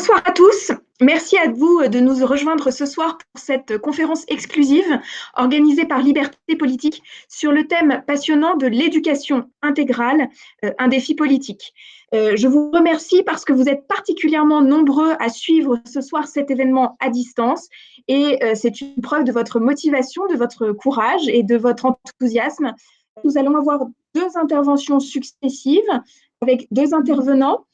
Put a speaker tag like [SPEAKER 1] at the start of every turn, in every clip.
[SPEAKER 1] Bonsoir à tous. Merci à vous de nous rejoindre ce soir pour cette conférence exclusive organisée par Liberté Politique sur le thème passionnant de l'éducation intégrale, un défi politique. Je vous remercie parce que vous êtes particulièrement nombreux à suivre ce soir cet événement à distance et c'est une preuve de votre motivation, de votre courage et de votre enthousiasme. Nous allons avoir deux interventions successives avec deux intervenants.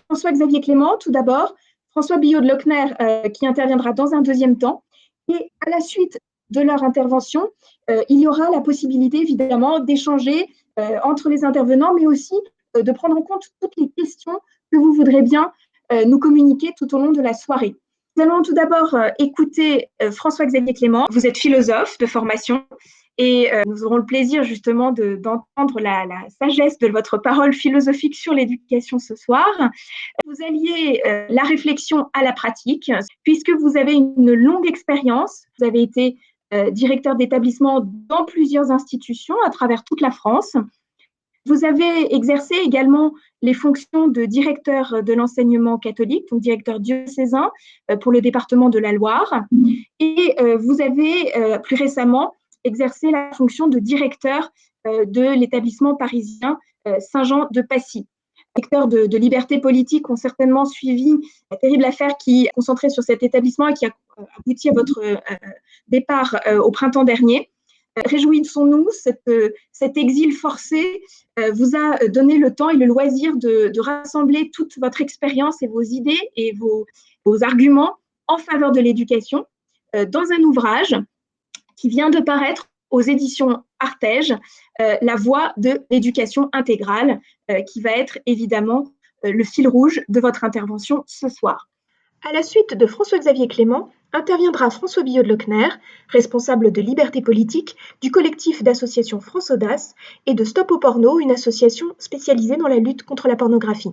[SPEAKER 1] François-Xavier Clément, tout d'abord, François Billot de Lochner, qui interviendra dans un deuxième temps. Et à la suite de leur intervention, il y aura la possibilité, évidemment, d'échanger entre les intervenants, mais aussi de prendre en compte toutes les questions que vous voudrez bien nous communiquer tout au long de la soirée. Nous allons tout d'abord écouter François-Xavier Clément. Vous êtes philosophe de formation. Et nous aurons le plaisir justement d'entendre la sagesse de votre parole philosophique sur l'éducation ce soir. Vous alliez la réflexion à la pratique, puisque vous avez une longue expérience. Vous avez été directeur d'établissement dans plusieurs institutions à travers toute la France. Vous avez exercé également les fonctions de directeur de l'enseignement catholique, donc directeur diocésain pour le département de la Loire. Et vous avez plus récemment exercer la fonction de directeur de l'établissement parisien Saint-Jean de Passy. Les acteurs de Liberté Politique ont certainement suivi la terrible affaire qui est concentrée sur cet établissement et qui a abouti à votre départ au printemps dernier. Réjouissons-nous, cet exil forcé vous a donné le temps et le loisir de rassembler toute votre expérience et vos idées et vos arguments en faveur de l'éducation dans un ouvrage qui vient de paraître aux éditions Artege, La voie de l'éducation intégrale, qui va être évidemment le fil rouge de votre intervention ce soir. À la suite de François-Xavier Clément, interviendra François Billot de Lochner, responsable de Liberté Politique, du collectif d'associations France Audace et de Stop au porno, une association spécialisée dans la lutte contre la pornographie.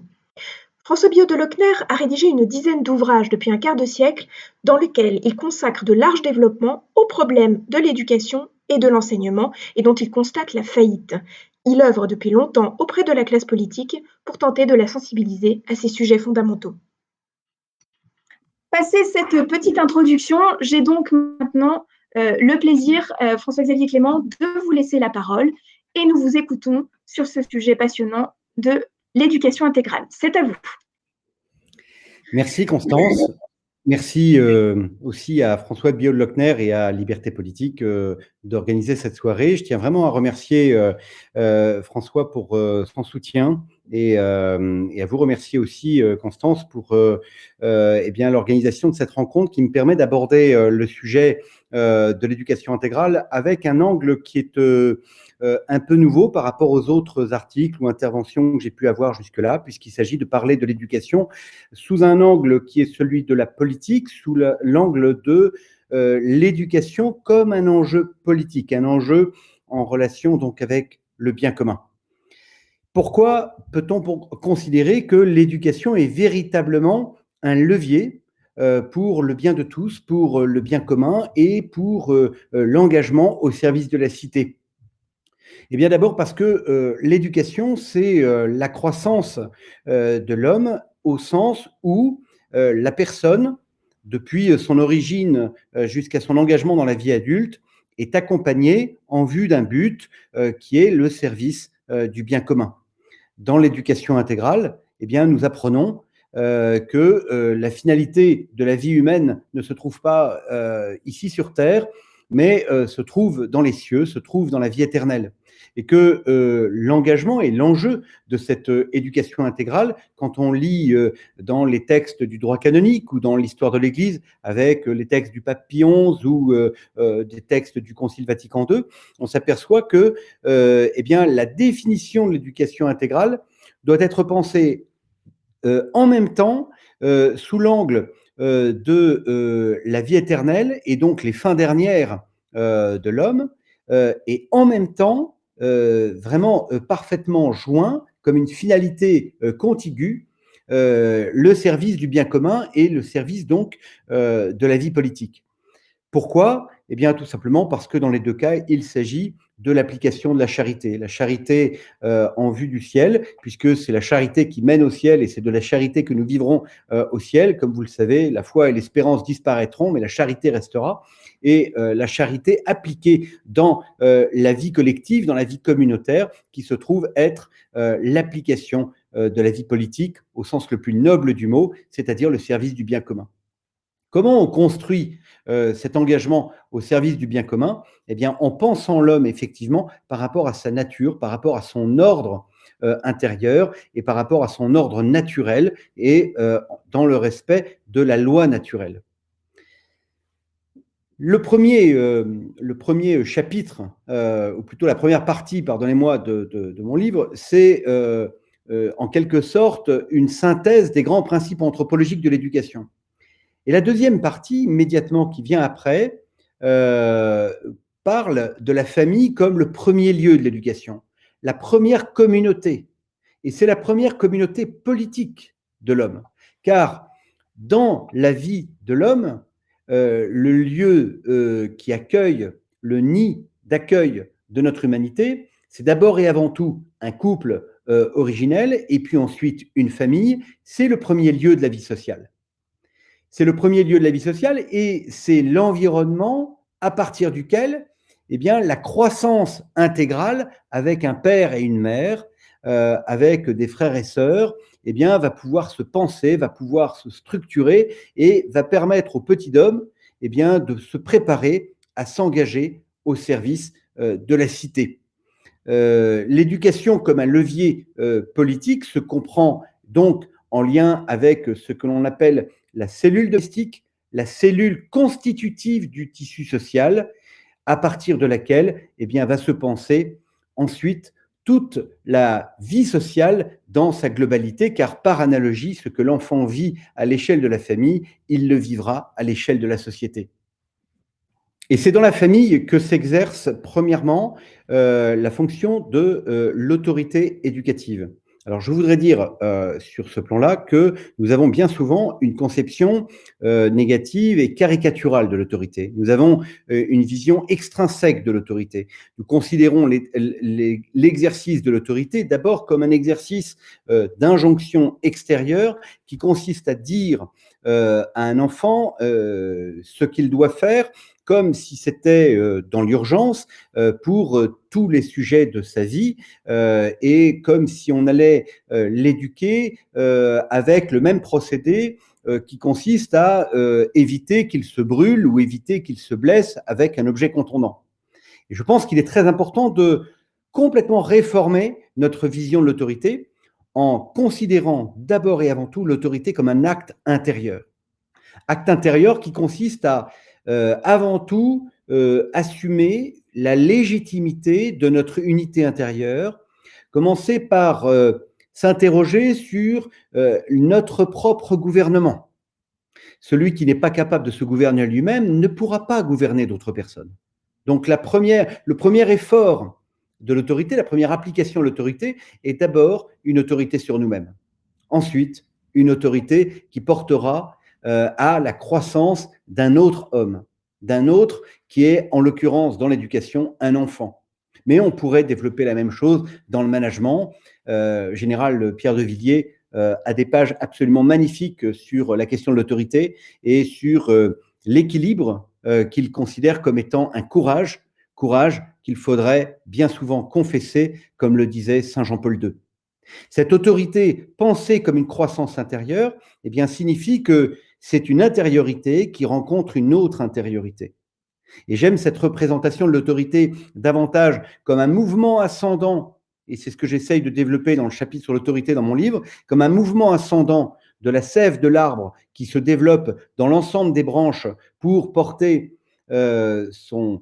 [SPEAKER 1] François Billot de Lochner a rédigé une dizaine d'ouvrages depuis un quart de siècle dans lesquels il consacre de larges développements aux problèmes de l'éducation et de l'enseignement et dont il constate la faillite. Il œuvre depuis longtemps auprès de la classe politique pour tenter de la sensibiliser à ces sujets fondamentaux. Passé cette petite introduction, j'ai donc maintenant le plaisir, François-Xavier Clément, de vous laisser la parole et nous vous écoutons sur ce sujet passionnant de l'éducation intégrale. C'est à vous.
[SPEAKER 2] Merci Constance. Merci aussi à François Billot de Lochner et à Liberté Politique d'organiser cette soirée. Je tiens vraiment à remercier François pour son soutien et à vous remercier aussi, Constance, pour l'organisation de cette rencontre qui me permet d'aborder le sujet de l'éducation intégrale avec un angle qui est un peu nouveau par rapport aux autres articles ou interventions que j'ai pu avoir jusque-là, puisqu'il s'agit de parler de l'éducation sous un angle qui est celui de la politique, sous l'angle de l'éducation comme un enjeu politique, un enjeu en relation donc avec le bien commun. Pourquoi peut-on considérer que l'éducation est véritablement un levier pour le bien de tous, pour le bien commun et pour l'engagement au service de la cité? Eh bien d'abord parce que l'éducation, c'est la croissance de l'homme au sens où la personne, depuis son origine jusqu'à son engagement dans la vie adulte, est accompagnée en vue d'un but qui est le service du bien commun. Dans l'éducation intégrale, eh bien, nous apprenons que la finalité de la vie humaine ne se trouve pas ici sur Terre, mais se trouve dans les cieux, se trouve dans la vie éternelle. Et que l'engagement et l'enjeu de cette éducation intégrale, quand on lit dans les textes du droit canonique ou dans l'histoire de l'Église, avec les textes du pape Pie XI ou des textes du Concile Vatican II, on s'aperçoit que la définition de l'éducation intégrale doit être pensée en même temps sous l'angle de la vie éternelle et donc les fins dernières de l'homme, et en même temps vraiment parfaitement joint comme une finalité contiguë le service du bien commun et le service donc de la vie politique. Pourquoi ? Eh bien tout simplement parce que dans les deux cas, il s'agit de l'application de la charité en vue du ciel, puisque c'est la charité qui mène au ciel et c'est de la charité que nous vivrons au ciel. Comme vous le savez, la foi et l'espérance disparaîtront, mais la charité restera. Et la charité appliquée dans la vie collective, dans la vie communautaire, qui se trouve être l'application de la vie politique au sens le plus noble du mot, c'est-à-dire le service du bien commun. Comment on construit cet engagement au service du bien commun? Eh bien, en pensant l'homme, effectivement, par rapport à sa nature, par rapport à son ordre intérieur et par rapport à son ordre naturel et dans le respect de la loi naturelle. Le premier chapitre, ou plutôt la première partie, pardonnez-moi, de mon livre, c'est en quelque sorte une synthèse des grands principes anthropologiques de l'éducation. Et la deuxième partie, immédiatement qui vient après, parle de la famille comme le premier lieu de l'éducation, la première communauté. Et c'est la première communauté politique de l'homme. Car dans la vie de l'homme, le lieu qui accueille, le nid d'accueil de notre humanité, c'est d'abord et avant tout un couple originel, et puis ensuite une famille. C'est le premier lieu de la vie sociale. C'est le premier lieu de la vie sociale et c'est l'environnement à partir duquel eh bien, la croissance intégrale avec un père et une mère, avec des frères et sœurs, eh bien, va pouvoir se penser, va pouvoir se structurer et va permettre au petit homme eh bien, de se préparer à s'engager au service de la cité. L'éducation comme un levier politique se comprend donc en lien avec ce que l'on appelle la cellule domestique, la cellule constitutive du tissu social, à partir de laquelle eh bien, va se penser ensuite toute la vie sociale dans sa globalité, car par analogie, ce que l'enfant vit à l'échelle de la famille, il le vivra à l'échelle de la société. Et c'est dans la famille que s'exerce premièrement la fonction de l'autorité éducative. Alors, je voudrais dire sur ce plan-là que nous avons bien souvent une conception négative et caricaturale de l'autorité. Nous avons une vision extrinsèque de l'autorité. Nous considérons l'exercice de l'autorité d'abord comme un exercice d'injonction extérieure qui consiste à dire à un enfant ce qu'il doit faire, comme si c'était dans l'urgence pour tous les sujets de sa vie et comme si on allait l'éduquer avec le même procédé qui consiste à éviter qu'il se brûle ou éviter qu'il se blesse avec un objet contondant. Et je pense qu'il est très important de complètement réformer notre vision de l'autorité en considérant d'abord et avant tout l'autorité comme un acte intérieur. Acte intérieur qui consiste à avant tout assumer la légitimité de notre unité intérieure, commencer par s'interroger sur notre propre gouvernement. Celui qui n'est pas capable de se gouverner lui-même ne pourra pas gouverner d'autres personnes. Donc le premier effort de l'autorité, la première application de l'autorité est d'abord une autorité sur nous-mêmes. Ensuite, une autorité qui portera à la croissance d'un autre homme, d'un autre qui est, en l'occurrence, dans l'éducation, un enfant. Mais on pourrait développer la même chose dans le management. Général Pierre de Villiers a des pages absolument magnifiques sur la question de l'autorité et sur l'équilibre qu'il considère comme étant un courage qu'il faudrait bien souvent confesser, comme le disait Saint Jean-Paul II. Cette autorité pensée comme une croissance intérieure eh bien, signifie que c'est une intériorité qui rencontre une autre intériorité. Et j'aime cette représentation de l'autorité davantage comme un mouvement ascendant, et c'est ce que j'essaye de développer dans le chapitre sur l'autorité dans mon livre, comme un mouvement ascendant de la sève de l'arbre qui se développe dans l'ensemble des branches pour porter son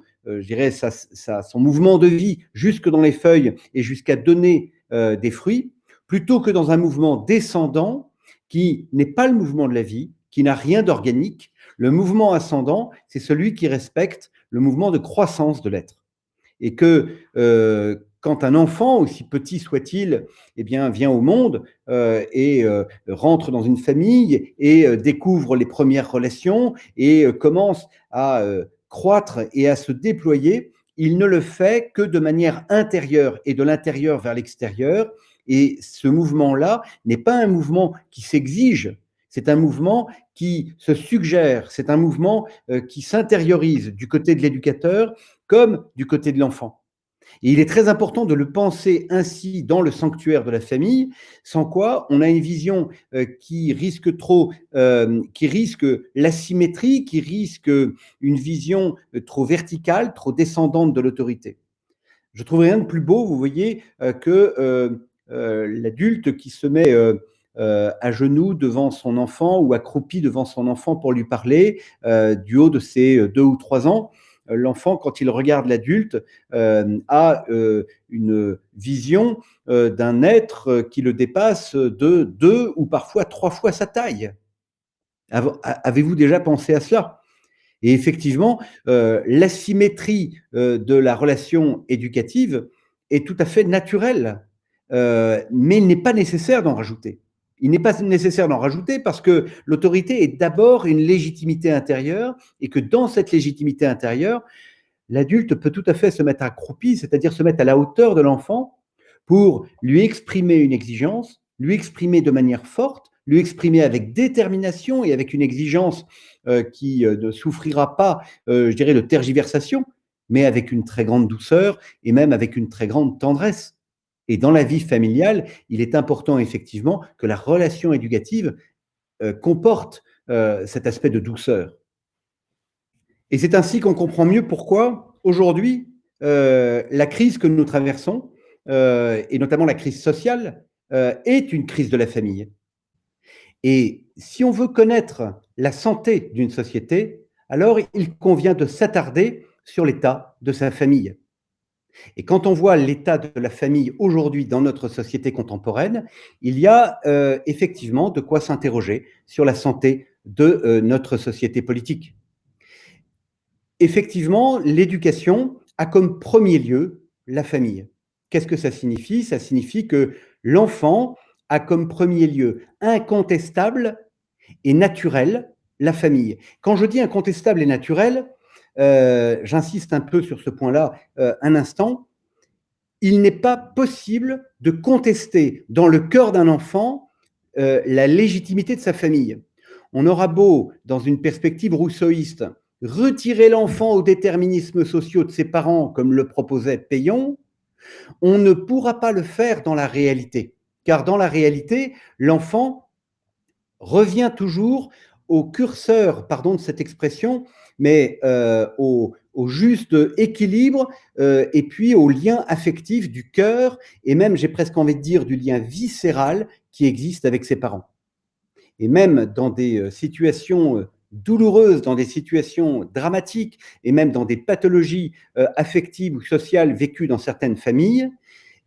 [SPEAKER 2] mouvement de vie jusque dans les feuilles et jusqu'à donner des fruits, plutôt que dans un mouvement descendant qui n'est pas le mouvement de la vie, qui n'a rien d'organique. Le mouvement ascendant, c'est celui qui respecte le mouvement de croissance de l'être. Et que quand un enfant, aussi petit soit-il, eh bien, vient au monde et rentre dans une famille et découvre les premières relations et commence à croître et à se déployer, il ne le fait que de manière intérieure et de l'intérieur vers l'extérieur. Et ce mouvement-là n'est pas un mouvement qui s'exige, c'est un mouvement qui se suggère, c'est un mouvement qui s'intériorise du côté de l'éducateur comme du côté de l'enfant. Et il est très important de le penser ainsi dans le sanctuaire de la famille, sans quoi on a une vision qui risque l'asymétrie, qui risque une vision trop verticale, trop descendante de l'autorité. Je trouve rien de plus beau, vous voyez, que l'adulte qui se met à genoux devant son enfant ou accroupi devant son enfant pour lui parler du haut de ses 2 ou 3 ans. L'enfant, quand il regarde l'adulte, a une vision d'un être qui le dépasse de 2 ou parfois 3 fois sa taille. Avez-vous déjà pensé à cela? Et effectivement, l'asymétrie de la relation éducative est tout à fait naturelle, mais il n'est pas nécessaire d'en rajouter. Il n'est pas nécessaire d'en rajouter parce que l'autorité est d'abord une légitimité intérieure et que dans cette légitimité intérieure, l'adulte peut tout à fait se mettre accroupi, c'est-à-dire se mettre à la hauteur de l'enfant pour lui exprimer une exigence, lui exprimer de manière forte, lui exprimer avec détermination et avec une exigence qui ne souffrira pas, je dirais, de tergiversation, mais avec une très grande douceur et même avec une très grande tendresse. Et dans la vie familiale, il est important effectivement que la relation éducative comporte cet aspect de douceur. Et c'est ainsi qu'on comprend mieux pourquoi aujourd'hui, la crise que nous traversons, et notamment la crise sociale, est une crise de la famille. Et si on veut connaître la santé d'une société, alors il convient de s'attarder sur l'état de sa famille. Et quand on voit l'état de la famille aujourd'hui dans notre société contemporaine, il y a effectivement de quoi s'interroger sur la santé de notre société politique. Effectivement, l'éducation a comme premier lieu la famille. Qu'est-ce que ça signifie? Ça signifie que l'enfant a comme premier lieu incontestable et naturel la famille. Quand je dis incontestable et naturel, j'insiste un peu sur ce point-là un instant, il n'est pas possible de contester dans le cœur d'un enfant la légitimité de sa famille. On aura beau, dans une perspective rousseauiste, retirer l'enfant aux déterminismes sociaux de ses parents, comme le proposait Payon, on ne pourra pas le faire dans la réalité. Car dans la réalité, l'enfant revient toujours au curseur, pardon de cette expression, mais au juste équilibre et puis au lien affectif du cœur et même, j'ai presque envie de dire, du lien viscéral qui existe avec ses parents. Et même dans des situations douloureuses, dans des situations dramatiques et même dans des pathologies affectives ou sociales vécues dans certaines familles,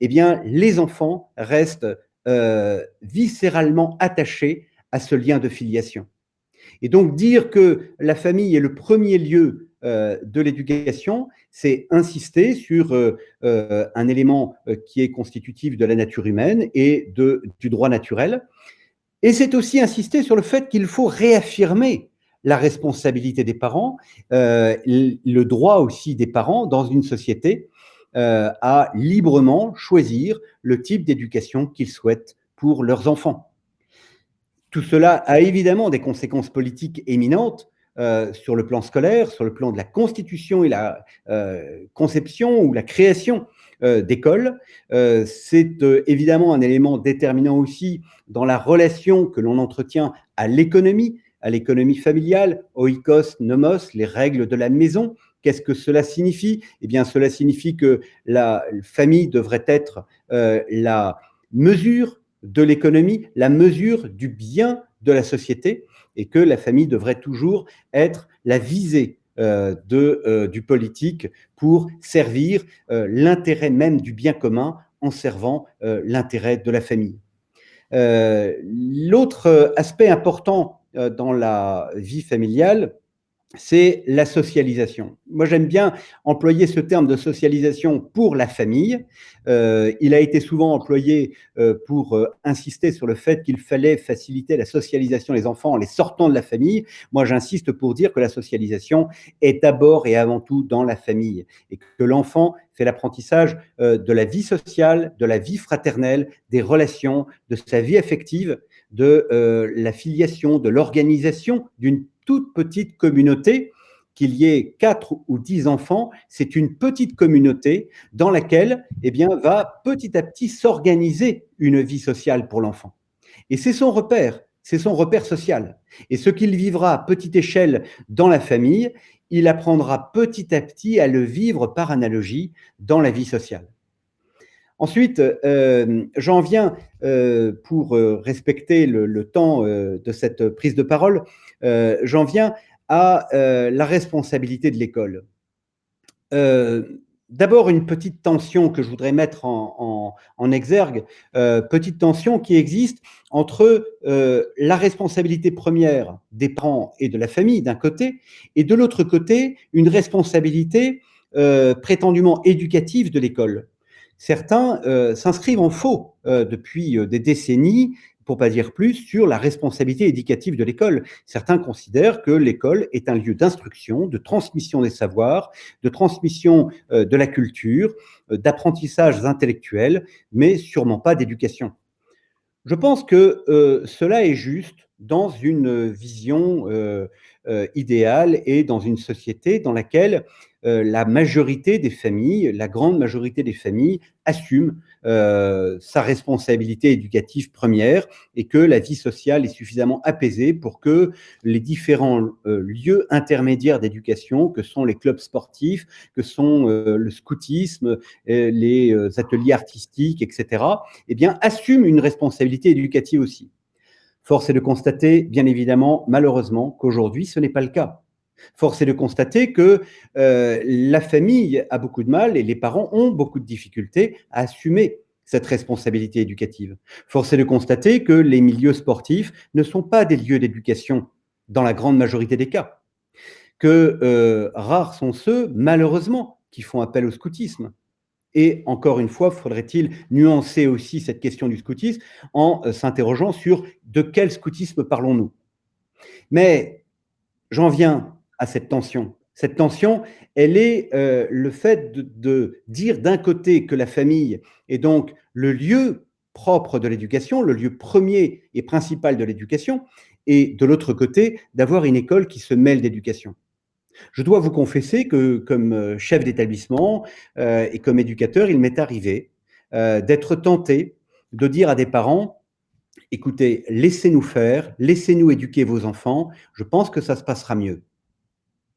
[SPEAKER 2] eh bien, les enfants restent viscéralement attachés à ce lien de filiation. Et donc dire que la famille est le premier lieu de l'éducation, c'est insister sur un élément qui est constitutif de la nature humaine et du droit naturel. Et c'est aussi insister sur le fait qu'il faut réaffirmer la responsabilité des parents, le droit aussi des parents dans une société à librement choisir le type d'éducation qu'ils souhaitent pour leurs enfants. Tout cela a évidemment des conséquences politiques éminentes sur le plan scolaire, sur le plan de la constitution et la conception ou la création d'écoles. C'est évidemment un élément déterminant aussi dans la relation que l'on entretient à l'économie familiale, oikos, nomos, les règles de la maison. Qu'est-ce que cela signifie? Eh bien, cela signifie que la famille devrait être la mesure de l'économie, la mesure du bien de la société, et que la famille devrait toujours être la visée du politique pour servir l'intérêt même du bien commun en servant l'intérêt de la famille. L'autre aspect important dans la vie familiale, c'est la socialisation. Moi, j'aime bien employer ce terme de socialisation pour la famille. Il a été souvent employé pour insister sur le fait qu'il fallait faciliter la socialisation des enfants en les sortant de la famille. Moi, j'insiste pour dire que la socialisation est d'abord et avant tout dans la famille et que l'enfant fait l'apprentissage de la vie sociale, de la vie fraternelle, des relations, de sa vie affective, de la filiation, de l'organisation d'une toute petite communauté. Qu'il y ait 4 ou 10 enfants, c'est une petite communauté dans laquelle va petit à petit s'organiser une vie sociale pour l'enfant. Et c'est son repère social. Et ce qu'il vivra à petite échelle dans la famille, il apprendra petit à petit à le vivre par analogie dans la vie sociale. Ensuite, j'en viens, pour respecter le temps de cette prise de parole, j'en viens à la responsabilité de l'école. D'abord, une petite tension que je voudrais mettre en exergue, petite tension qui existe entre la responsabilité première des parents et de la famille d'un côté, et de l'autre côté, une responsabilité prétendument éducative de l'école. Certains s'inscrivent en faux depuis des décennies, pour pas dire plus, sur la responsabilité éducative de l'école. Certains considèrent que l'école est un lieu d'instruction, de transmission des savoirs, de transmission de la culture, d'apprentissage intellectuel, mais sûrement pas d'éducation. Je pense que cela est juste dans une vision idéale et dans une société dans laquelle la majorité des familles, la grande majorité des familles assument sa responsabilité éducative première et que la vie sociale est suffisamment apaisée pour que les différents lieux intermédiaires d'éducation, que sont les clubs sportifs, que sont le scoutisme, les ateliers artistiques, etc., assument une responsabilité éducative aussi. Force est de constater, bien évidemment, malheureusement, qu'aujourd'hui, ce n'est pas le cas. Force est de constater que la famille a beaucoup de mal et les parents ont beaucoup de difficultés à assumer cette responsabilité éducative. Force est de constater que les milieux sportifs ne sont pas des lieux d'éducation dans la grande majorité des cas. Que rares sont ceux, malheureusement, qui font appel au scoutisme. Et encore une fois, faudrait-il nuancer aussi cette question du scoutisme en s'interrogeant sur de quel scoutisme parlons-nous. Mais j'en viens à cette tension. Cette tension, elle est le fait de dire d'un côté que la famille est donc le lieu propre de l'éducation, le lieu premier et principal de l'éducation, et de l'autre côté, d'avoir une école qui se mêle d'éducation. Je dois vous confesser que comme chef d'établissement et comme éducateur, il m'est arrivé d'être tenté de dire à des parents, écoutez, laissez-nous faire, laissez-nous éduquer vos enfants, je pense que ça se passera mieux.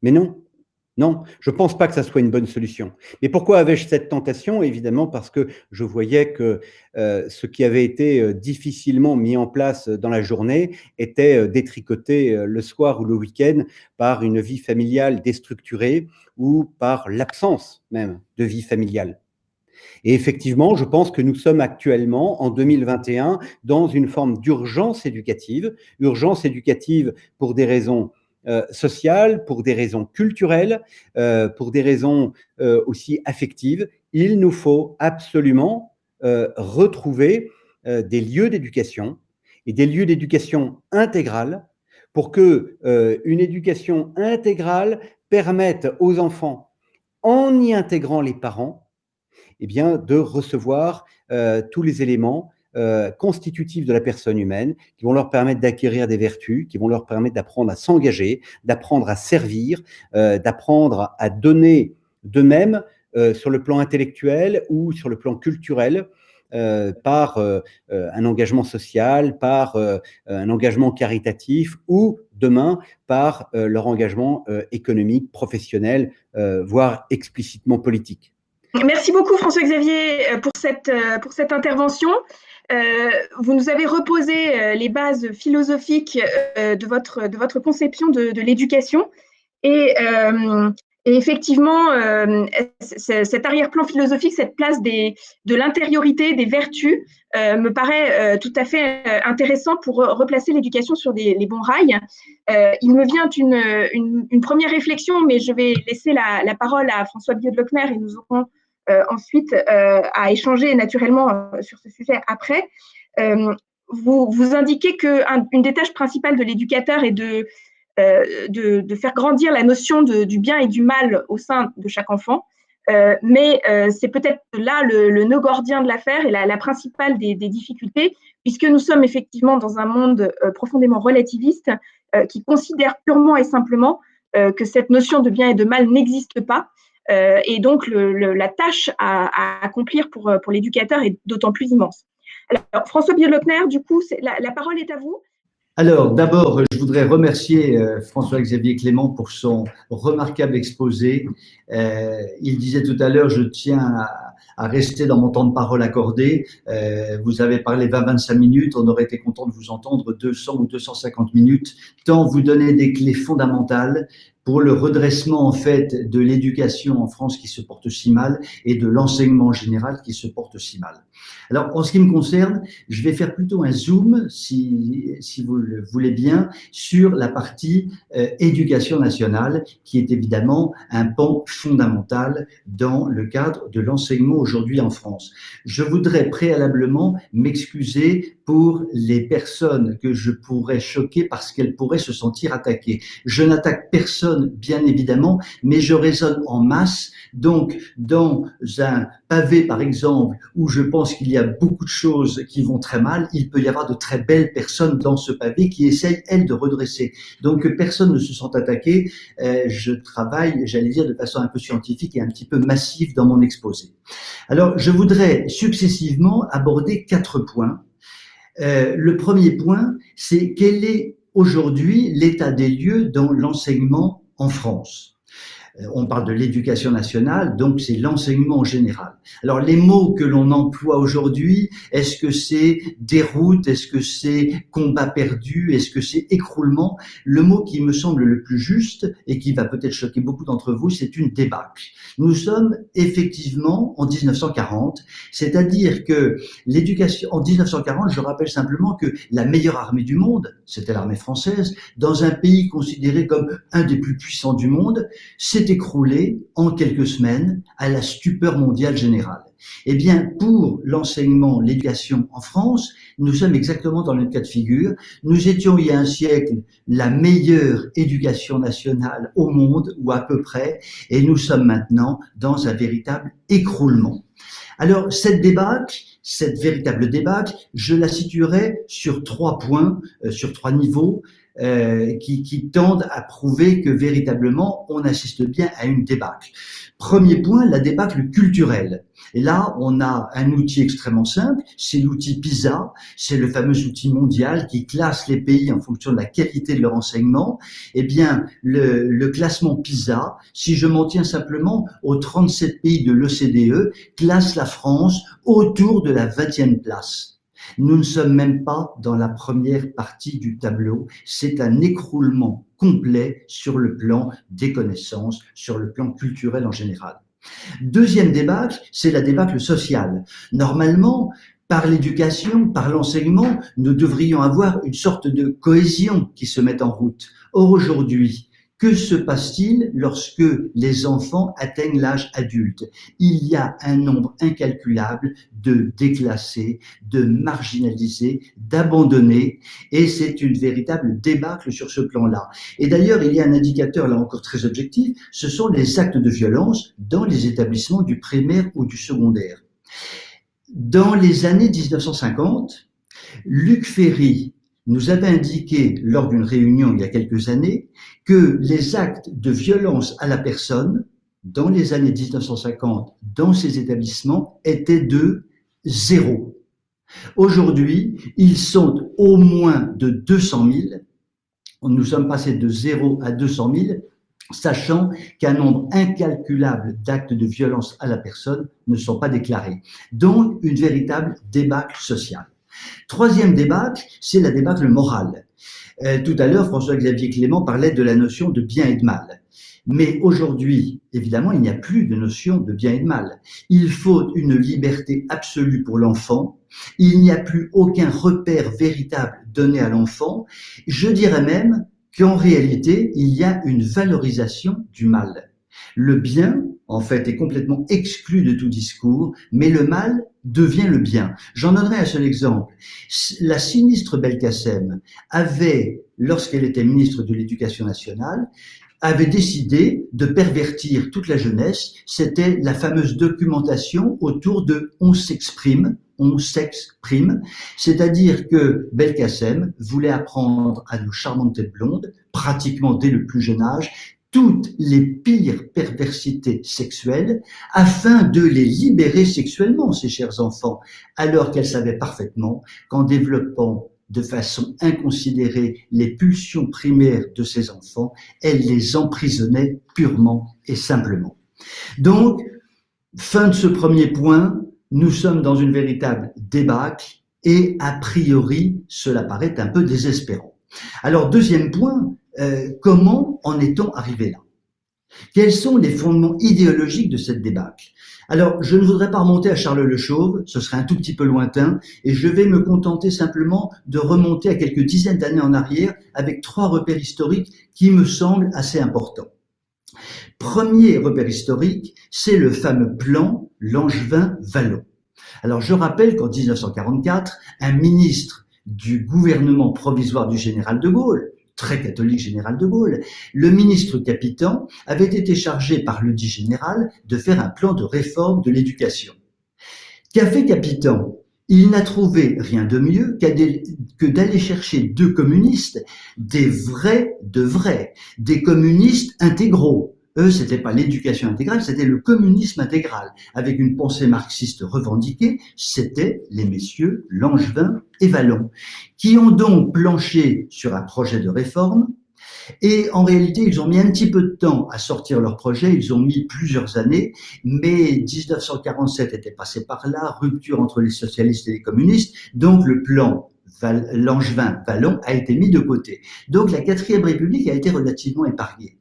[SPEAKER 2] Mais non, non, je ne pense pas que ça soit une bonne solution. Mais pourquoi avais-je cette tentation? Évidemment parce que je voyais que ce qui avait été difficilement mis en place dans la journée était détricoté le soir ou le week-end par une vie familiale déstructurée ou par l'absence même de vie familiale. Et effectivement, je pense que nous sommes actuellement, en 2021, dans une forme d'urgence éducative pour des raisons sociales, pour des raisons culturelles, pour des raisons aussi affectives. Il nous faut absolument retrouver des lieux d'éducation et des lieux d'éducation intégrale pour que une éducation intégrale permette aux enfants, en y intégrant les parents, de recevoir tous les éléments constitutifs de la personne humaine qui vont leur permettre d'acquérir des vertus, qui vont leur permettre d'apprendre à s'engager, d'apprendre à servir, d'apprendre à donner d'eux-mêmes sur le plan intellectuel ou sur le plan culturel, par un engagement social, par un engagement caritatif ou demain par leur engagement économique, professionnel, voire explicitement politique.
[SPEAKER 1] Merci beaucoup François-Xavier pour cette intervention. Vous nous avez reposé les bases philosophiques de votre conception de l'éducation et Et effectivement, cet arrière-plan philosophique, cette place de l'intériorité, des vertus, me paraît tout à fait intéressant pour replacer l'éducation sur les bons rails. Il me vient une première réflexion, mais je vais laisser la parole à François Biot-de Lochner et nous aurons ensuite à échanger naturellement sur ce sujet après. Vous indiquez qu'une des tâches principales de l'éducateur est de faire grandir la notion du bien et du mal au sein de chaque enfant. Mais c'est peut-être là le nœud gordien de l'affaire et la principale des difficultés, puisque nous sommes effectivement dans un monde profondément relativiste qui considère purement et simplement que cette notion de bien et de mal n'existe pas. Et donc, la tâche à accomplir pour l'éducateur est d'autant plus immense. Alors, François Biot-de Lochner, du coup, la parole est à vous.
[SPEAKER 3] Alors, d'abord, je voudrais remercier François-Xavier Clément pour son remarquable exposé. Il disait tout à l'heure, je tiens à rester dans mon temps de parole accordé. Vous avez parlé 20-25 minutes, on aurait été content de vous entendre 200 ou 250 minutes, tant vous donnez des clés fondamentales pour le redressement en fait de l'éducation en France qui se porte si mal et de l'enseignement en général qui se porte si mal. Alors, en ce qui me concerne, je vais faire plutôt un zoom, si vous le voulez bien, sur la partie éducation nationale, qui est évidemment un pan fondamental dans le cadre de l'enseignement aujourd'hui en France. Je voudrais préalablement m'excuser pour les personnes que je pourrais choquer parce qu'elles pourraient se sentir attaquées. Je n'attaque personne, bien évidemment, mais je raisonne en masse. Donc, dans un pavé, par exemple, où je pense qu'il y a beaucoup de choses qui vont très mal, il peut y avoir de très belles personnes dans ce pavé qui essayent, elles, de redresser. Donc, que personne ne se sente attaqué. Je travaille, j'allais dire, de façon un peu scientifique et un petit peu massive dans mon exposé. Alors, je voudrais successivement aborder 4 points. Le premier point, c'est quel est aujourd'hui l'état des lieux dans l'enseignement en France. On parle de l'éducation nationale, donc c'est l'enseignement en général. Alors les mots que l'on emploie aujourd'hui, est-ce que c'est déroute, est-ce que c'est combat perdu, est-ce que c'est écroulement? Le mot qui me semble le plus juste et qui va peut-être choquer beaucoup d'entre vous, c'est une débâcle. Nous sommes effectivement en 1940, c'est-à-dire que l'éducation, en 1940, je rappelle simplement que la meilleure armée du monde, c'était l'armée française, dans un pays considéré comme un des plus puissants du monde, s'est écroulé en quelques semaines à la stupeur mondiale générale. Eh bien, pour l'enseignement, l'éducation en France, nous sommes exactement dans le même cas de figure. Nous étions il y a un siècle la meilleure éducation nationale au monde, ou à peu près, et nous sommes maintenant dans un véritable écroulement. Alors, cette débâcle, cette véritable débâcle, je la situerai sur 3 points, sur 3 niveaux, qui tendent à prouver que véritablement on assiste bien à une débâcle. Premier point, la débâcle culturelle. Et là, on a un outil extrêmement simple, c'est l'outil PISA, c'est le fameux outil mondial qui classe les pays en fonction de la qualité de leur enseignement. Eh bien, le classement PISA, si je m'en tiens simplement aux 37 pays de l'OCDE, classe la France autour de la 20e place. Nous ne sommes même pas dans la première partie du tableau. C'est un écroulement complet sur le plan des connaissances, sur le plan culturel en général. Deuxième débâcle, c'est la débâcle sociale. Normalement, par l'éducation, par l'enseignement, nous devrions avoir une sorte de cohésion qui se met en route. Or, aujourd'hui, que se passe-t-il lorsque les enfants atteignent l'âge adulte? Il y a un nombre incalculable de déclassés, de marginalisés, d'abandonnés, et c'est une véritable débâcle sur ce plan-là. Et d'ailleurs, il y a un indicateur là encore très objectif, ce sont les actes de violence dans les établissements du primaire ou du secondaire. Dans les années 1950, Luc Ferry nous avait indiqué lors d'une réunion il y a quelques années que les actes de violence à la personne dans les années 1950 dans ces établissements étaient de 0. Aujourd'hui, ils sont au moins de 200 000. Nous sommes passés de 0 à 200 000, sachant qu'un nombre incalculable d'actes de violence à la personne ne sont pas déclarés. Donc, une véritable débâcle sociale. Troisième débâcle, c'est la débâcle morale. Tout à l'heure, François-Xavier Clément parlait de la notion de bien et de mal. Mais aujourd'hui, évidemment, il n'y a plus de notion de bien et de mal. Il faut une liberté absolue pour l'enfant. Il n'y a plus aucun repère véritable donné à l'enfant. Je dirais même qu'en réalité, il y a une valorisation du mal. Le bien, en fait, est complètement exclu de tout discours, mais le mal devient le bien. J'en donnerai un seul exemple. La sinistre Belkacem avait, lorsqu'elle était ministre de l'Éducation nationale, avait décidé de pervertir toute la jeunesse. C'était la fameuse documentation autour de « on s'exprime », c'est-à-dire que Belkacem voulait apprendre à nos charmantes têtes blondes, pratiquement dès le plus jeune âge, toutes les pires perversités sexuelles afin de les libérer sexuellement, ces chers enfants, alors qu'elle savait parfaitement qu'en développant de façon inconsidérée les pulsions primaires de ces enfants, elle les emprisonnait purement et simplement. Donc, fin de ce premier point, nous sommes dans une véritable débâcle et a priori, cela paraît un peu désespérant. Alors, deuxième point, comment en est-on arrivé là? Quels sont les fondements idéologiques de cette débâcle? Alors, je ne voudrais pas remonter à Charles Le Chauve, ce serait un tout petit peu lointain, et je vais me contenter simplement de remonter à quelques dizaines d'années en arrière avec 3 repères historiques qui me semblent assez importants. Premier repère historique, c'est le fameux plan Langevin-Wallon. Alors, je rappelle qu'en 1944, un ministre du gouvernement provisoire du général de Gaulle, très catholique général de Gaulle, le ministre Capitan avait été chargé par le dit général de faire un plan de réforme de l'éducation. Qu'a fait Capitan? Il n'a trouvé rien de mieux que d'aller chercher 2 communistes, des vrais de vrais, des communistes intégraux. Eux, c'était pas l'éducation intégrale, c'était le communisme intégral, avec une pensée marxiste revendiquée, c'était les messieurs Langevin et Wallon, qui ont donc planché sur un projet de réforme, et en réalité, ils ont mis un petit peu de temps à sortir leur projet, ils ont mis plusieurs années, mais 1947 était passé par là, rupture entre les socialistes et les communistes, donc le plan Langevin-Wallon a été mis de côté. Donc la 4e République a été relativement épargnée.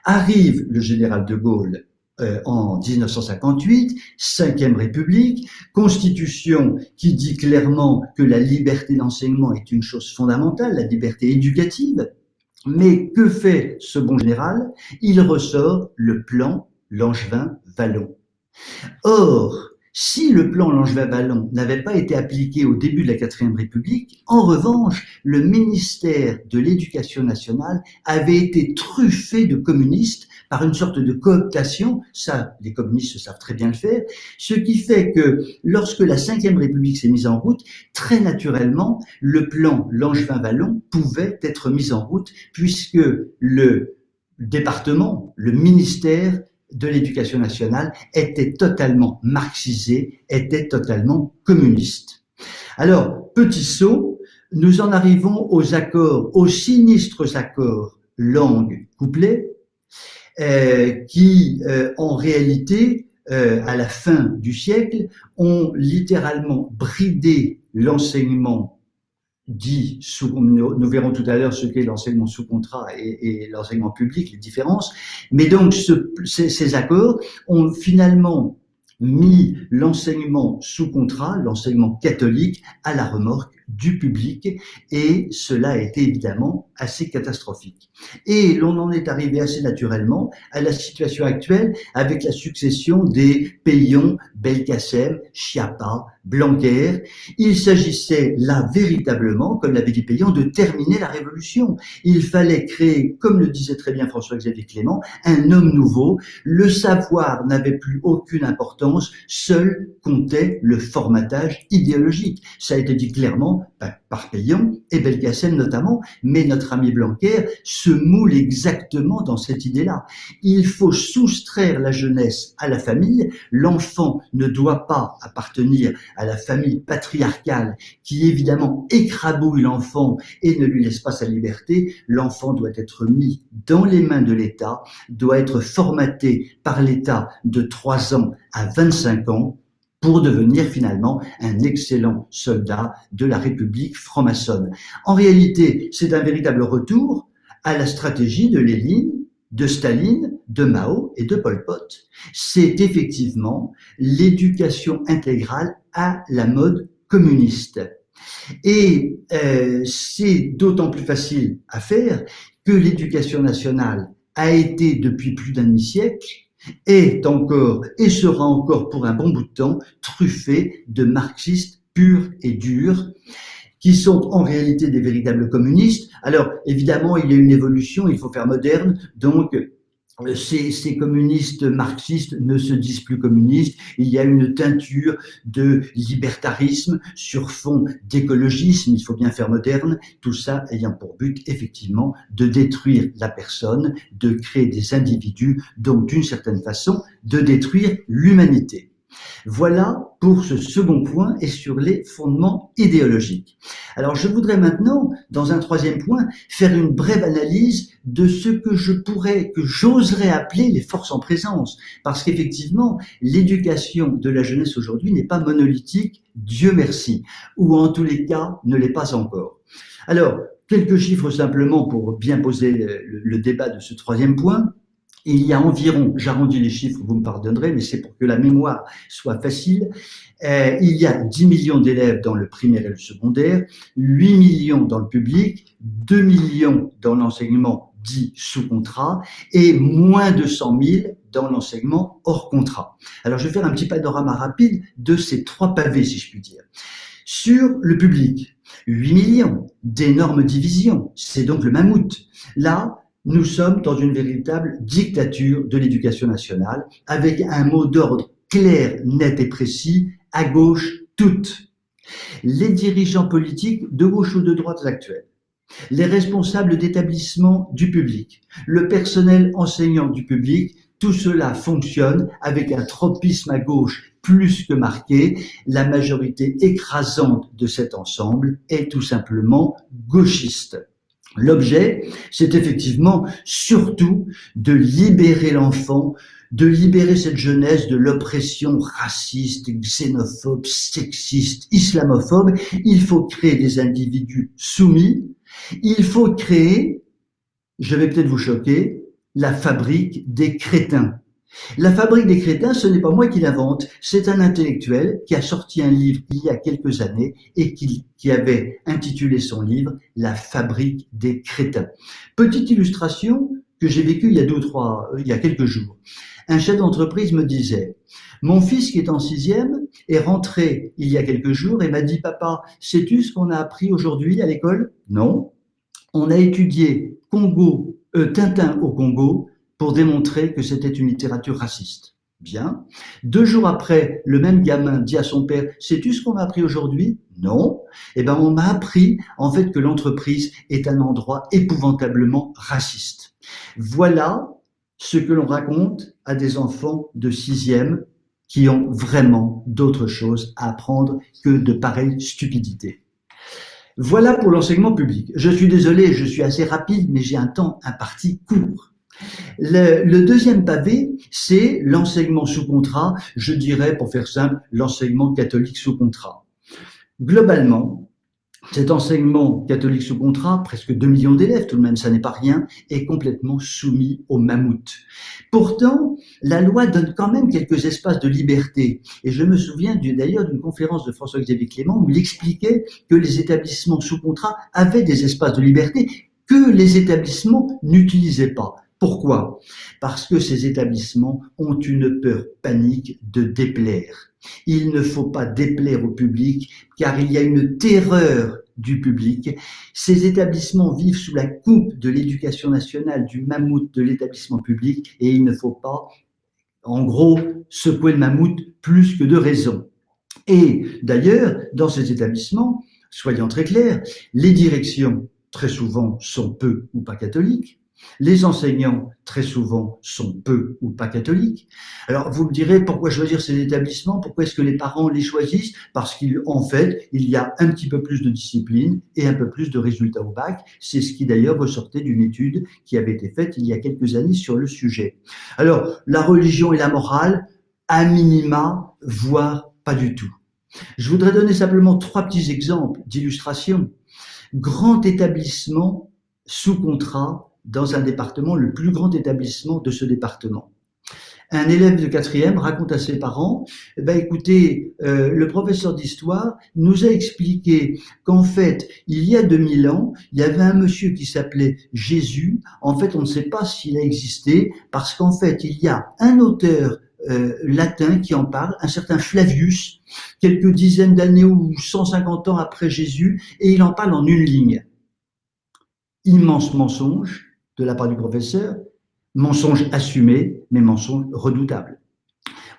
[SPEAKER 3] Arrive le général de Gaulle en 1958, 5e République, constitution qui dit clairement que la liberté d'enseignement est une chose fondamentale, la liberté éducative. Mais que fait ce bon général? Il ressort le plan Langevin-Wallon. Or, si le plan Langevin-Wallon n'avait pas été appliqué au début de la 4e République, en revanche, le ministère de l'Éducation nationale avait été truffé de communistes par une sorte de cooptation, ça, les communistes savent très bien le faire, ce qui fait que lorsque la 5e République s'est mise en route, très naturellement, le plan Langevin-Wallon pouvait être mis en route puisque le département, le ministère de l'Éducation nationale était totalement marxisé, était totalement communiste. Alors, petit saut, nous en arrivons aux accords, aux sinistres accords Langue-Couplet, qui, en réalité, à la fin du siècle, ont littéralement bridé l'enseignement dit nous verrons tout à l'heure ce qu'est l'enseignement sous contrat et l'enseignement public, les différences. Mais donc, ces accords ont finalement mis l'enseignement sous contrat, l'enseignement catholique, à la remorque du public, et cela a été évidemment assez catastrophique. Et l'on en est arrivé assez naturellement à la situation actuelle avec la succession des Peillon, Belkacem, Schiappa, Blanquer. Il s'agissait là véritablement, comme l'avait dit Peillon, de terminer la révolution. Il fallait créer, comme le disait très bien François-Xavier Clément, un homme nouveau. Le savoir n'avait plus aucune importance, seul comptait le formatage idéologique. Ça a été dit clairement par Peillon et Belkacem notamment, mais notre ami Blanquer se moule exactement dans cette idée-là. Il faut soustraire la jeunesse à la famille. L'enfant ne doit pas appartenir à la famille patriarcale qui évidemment écrabouille l'enfant et ne lui laisse pas sa liberté. L'enfant doit être mis dans les mains de l'État, doit être formaté par l'État de 3 ans à 25 ans. pour devenir finalement un excellent soldat de la République franc-maçonne. En réalité, c'est un véritable retour à la stratégie de Lénine, de Staline, de Mao et de Pol Pot. C'est effectivement l'éducation intégrale à la mode communiste. Et c'est d'autant plus facile à faire que l'éducation nationale a été depuis plus d'un demi-siècle, est encore et sera encore pour un bon bout de temps truffée de marxistes purs et durs, qui sont en réalité des véritables communistes. Alors, évidemment, il y a une évolution, il faut faire moderne, donc ces communistes marxistes ne se disent plus communistes, il y a une teinture de libertarisme sur fond d'écologisme, il faut bien faire moderne, tout ça ayant pour but effectivement de détruire la personne, de créer des individus, donc d'une certaine façon de détruire l'humanité. Voilà pour ce second point et sur les fondements idéologiques. Alors je voudrais maintenant, dans un troisième point, faire une brève analyse de ce que j'oserais appeler les forces en présence. Parce qu'effectivement, l'éducation de la jeunesse aujourd'hui n'est pas monolithique, Dieu merci, ou en tous les cas ne l'est pas encore. Alors, quelques chiffres simplement pour bien poser le débat de ce troisième point. Il y a environ, j'arrondis les chiffres, vous me pardonnerez, mais c'est pour que la mémoire soit facile, il y a 10 millions d'élèves dans le primaire et le secondaire, 8 millions dans le public, 2 millions dans l'enseignement dit sous contrat et moins de 100 000 dans l'enseignement hors contrat. Alors je vais faire un petit panorama rapide de ces trois pavés, si je puis dire. Sur le public, 8 millions, d'énormes divisions, c'est donc le mammouth. Là, nous sommes dans une véritable dictature de l'éducation nationale, avec un mot d'ordre clair, net et précis, à gauche, toutes. Les dirigeants politiques de gauche ou de droite actuels, les responsables d'établissements du public, le personnel enseignant du public, tout cela fonctionne avec un tropisme à gauche plus que marqué. La majorité écrasante de cet ensemble est tout simplement gauchiste. L'objet, c'est effectivement surtout de libérer l'enfant, de libérer cette jeunesse de l'oppression raciste, xénophobe, sexiste, islamophobe. Il faut créer des individus soumis. Il faut créer, je vais peut-être vous choquer, la fabrique des crétins. La fabrique des crétins, ce n'est pas moi qui l'invente, c'est un intellectuel qui a sorti un livre il y a quelques années et qui avait intitulé son livre « La fabrique des crétins ». Petite illustration que j'ai vécue il y a quelques jours. Un chef d'entreprise me disait « Mon fils qui est en 6e est rentré il y a quelques jours et m'a dit « Papa, sais-tu ce qu'on a appris aujourd'hui à l'école ?»« Non. On a étudié Tintin au Congo, pour démontrer que c'était une littérature raciste. » Bien. 2 jours après, le même gamin dit à son père « Sais-tu ce qu'on m'a appris aujourd'hui ?»« Non. » Eh bien, on m'a appris en fait que l'entreprise est un endroit épouvantablement raciste. Voilà ce que l'on raconte à des enfants de 6e qui ont vraiment d'autres choses à apprendre que de pareilles stupidités. Voilà pour l'enseignement public. Je suis désolé, je suis assez rapide, mais j'ai un temps imparti court. Le deuxième pavé, c'est l'enseignement sous contrat, je dirais, pour faire simple, l'enseignement catholique sous contrat. Globalement, cet enseignement catholique sous contrat, presque 2 millions d'élèves, tout de même, ça n'est pas rien, est complètement soumis au mammouth. Pourtant, la loi donne quand même quelques espaces de liberté. Et je me souviens d'ailleurs d'une conférence de François-Xavier Clément où il expliquait que les établissements sous contrat avaient des espaces de liberté que les établissements n'utilisaient pas. Pourquoi ? Parce que ces établissements ont une peur panique de déplaire. Il ne faut pas déplaire au public, car il y a une terreur du public. Ces établissements vivent sous la coupe de l'éducation nationale, du mammouth de l'établissement public, et il ne faut pas, en gros, secouer le mammouth plus que de raison. Et d'ailleurs, dans ces établissements, soyons très clairs, les directions, très souvent, sont peu ou pas catholiques. Les enseignants, très souvent, sont peu ou pas catholiques. Alors, vous me direz, pourquoi choisir ces établissements? Pourquoi est-ce que les parents les choisissent? Parce qu'en fait, il y a un petit peu plus de discipline et un peu plus de résultats au bac. C'est ce qui, d'ailleurs, ressortait d'une étude qui avait été faite il y a quelques années sur le sujet. Alors, la religion et la morale, à minima, voire pas du tout. Je voudrais donner simplement 3 petits exemples d'illustration. Grand établissement sous contrat dans un département, le plus grand établissement de ce département. Un élève de 4e raconte à ses parents, écoutez, le professeur d'histoire nous a expliqué qu'en fait, il y a 2000 ans, il y avait un monsieur qui s'appelait Jésus. En fait, on ne sait pas s'il a existé parce qu'en fait, il y a un auteur latin qui en parle, un certain Flavius, quelques dizaines d'années ou 150 ans après Jésus, et il en parle en une ligne. Immense mensonge de la part du professeur, mensonge assumé, mais mensonge redoutable.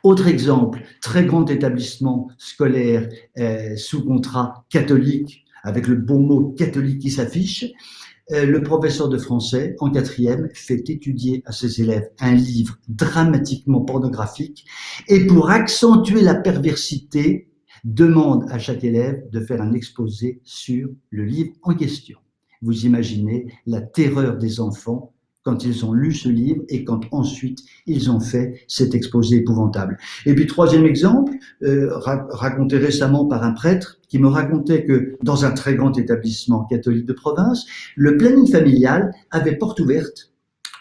[SPEAKER 3] Autre exemple, très grand établissement scolaire sous contrat catholique, avec le beau mot catholique qui s'affiche. Le professeur de français, en 4e, fait étudier à ses élèves un livre dramatiquement pornographique et pour accentuer la perversité, demande à chaque élève de faire un exposé sur le livre en question. Vous imaginez la terreur des enfants quand ils ont lu ce livre et quand ensuite ils ont fait cet exposé épouvantable. Et puis 3e exemple, raconté récemment par un prêtre qui me racontait que dans un très grand établissement catholique de province, le planning familial avait porte ouverte